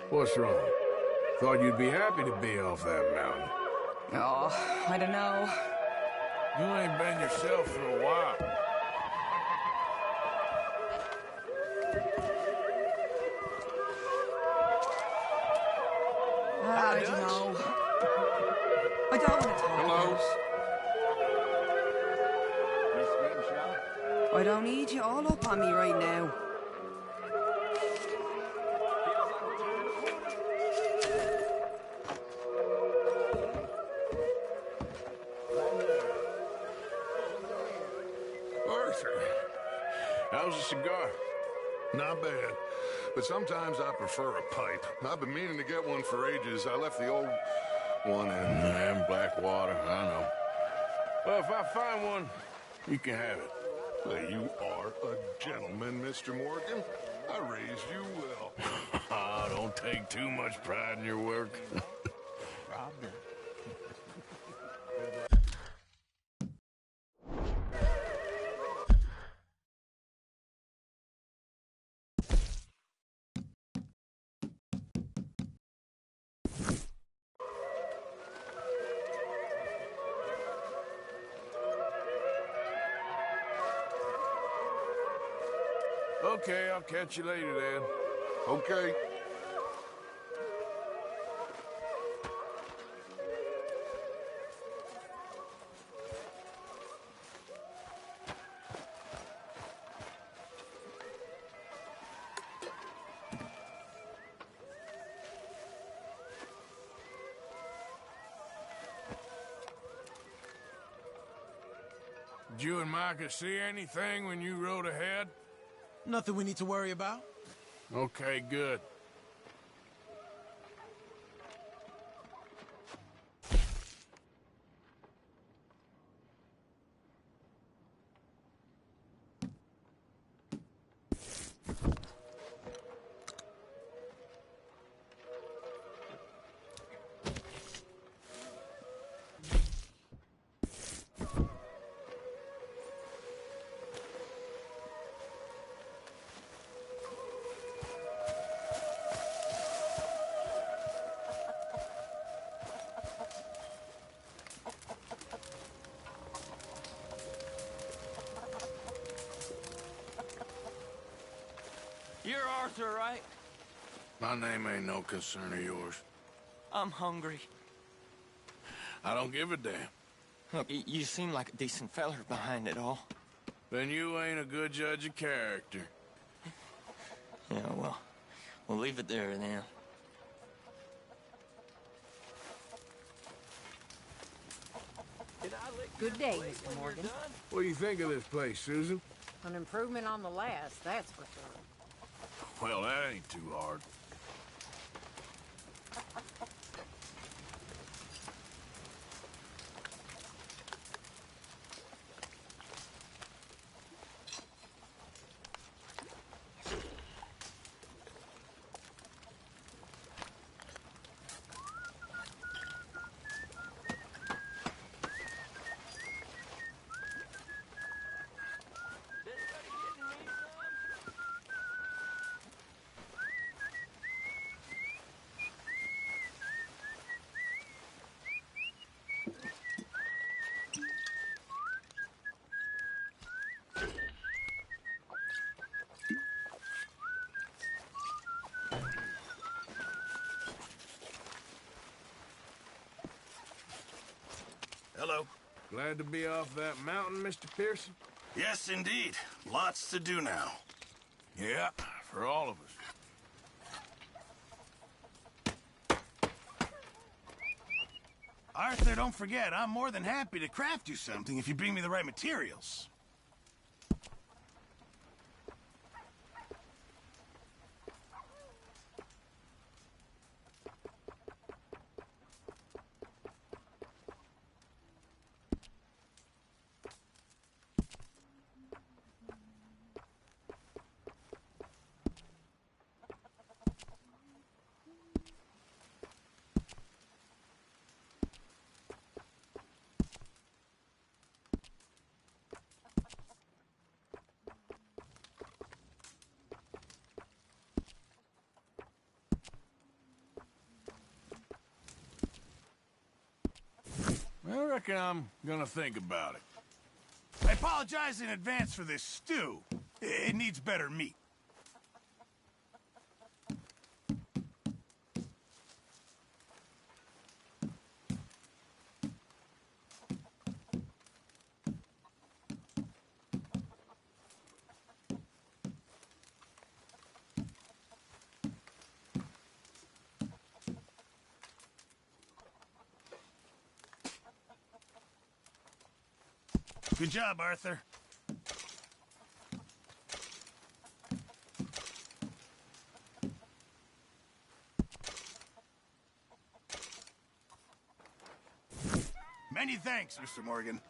What's wrong? Thought you'd be happy to be off that mountain. Oh, I don't know. You ain't been yourself for a while. I don't know. I don't want to talk. Hello? I don't need you all up on me right now. Arthur, how's the cigar? Not bad. But sometimes I prefer a pipe. I've been meaning to get one for ages. I left the old one in Blackwater, I know. Well, if I find one, you can have it. Hey, you are a gentleman, Mr. Morgan. I raised you well. Don't take too much pride in your work. Robert. Okay, I'll catch you later then. Okay. Did you and Micah see anything when you rode ahead? Nothing we need to worry about. Okay, good. You're Arthur, right? My name ain't no concern of yours. I'm hungry. I don't give a damn. Look, you seem like a decent feller behind it all. Then you ain't a good judge of character. Yeah, well, we'll leave it there then. Good day, Mr. Morgan. What do you think of this place, Susan? An improvement on the last, that's for sure. Well, that ain't too hard. Hello. Glad to be off that mountain, Mr. Pearson? Yes, indeed. Lots to do now. Yeah, for all of us. Arthur, don't forget, I'm more than happy to craft you something if you bring me the right materials. I reckon I'm gonna think about it. I apologize in advance for this stew. It needs better meat. Good job, Arthur. Many thanks, Mr. Morgan.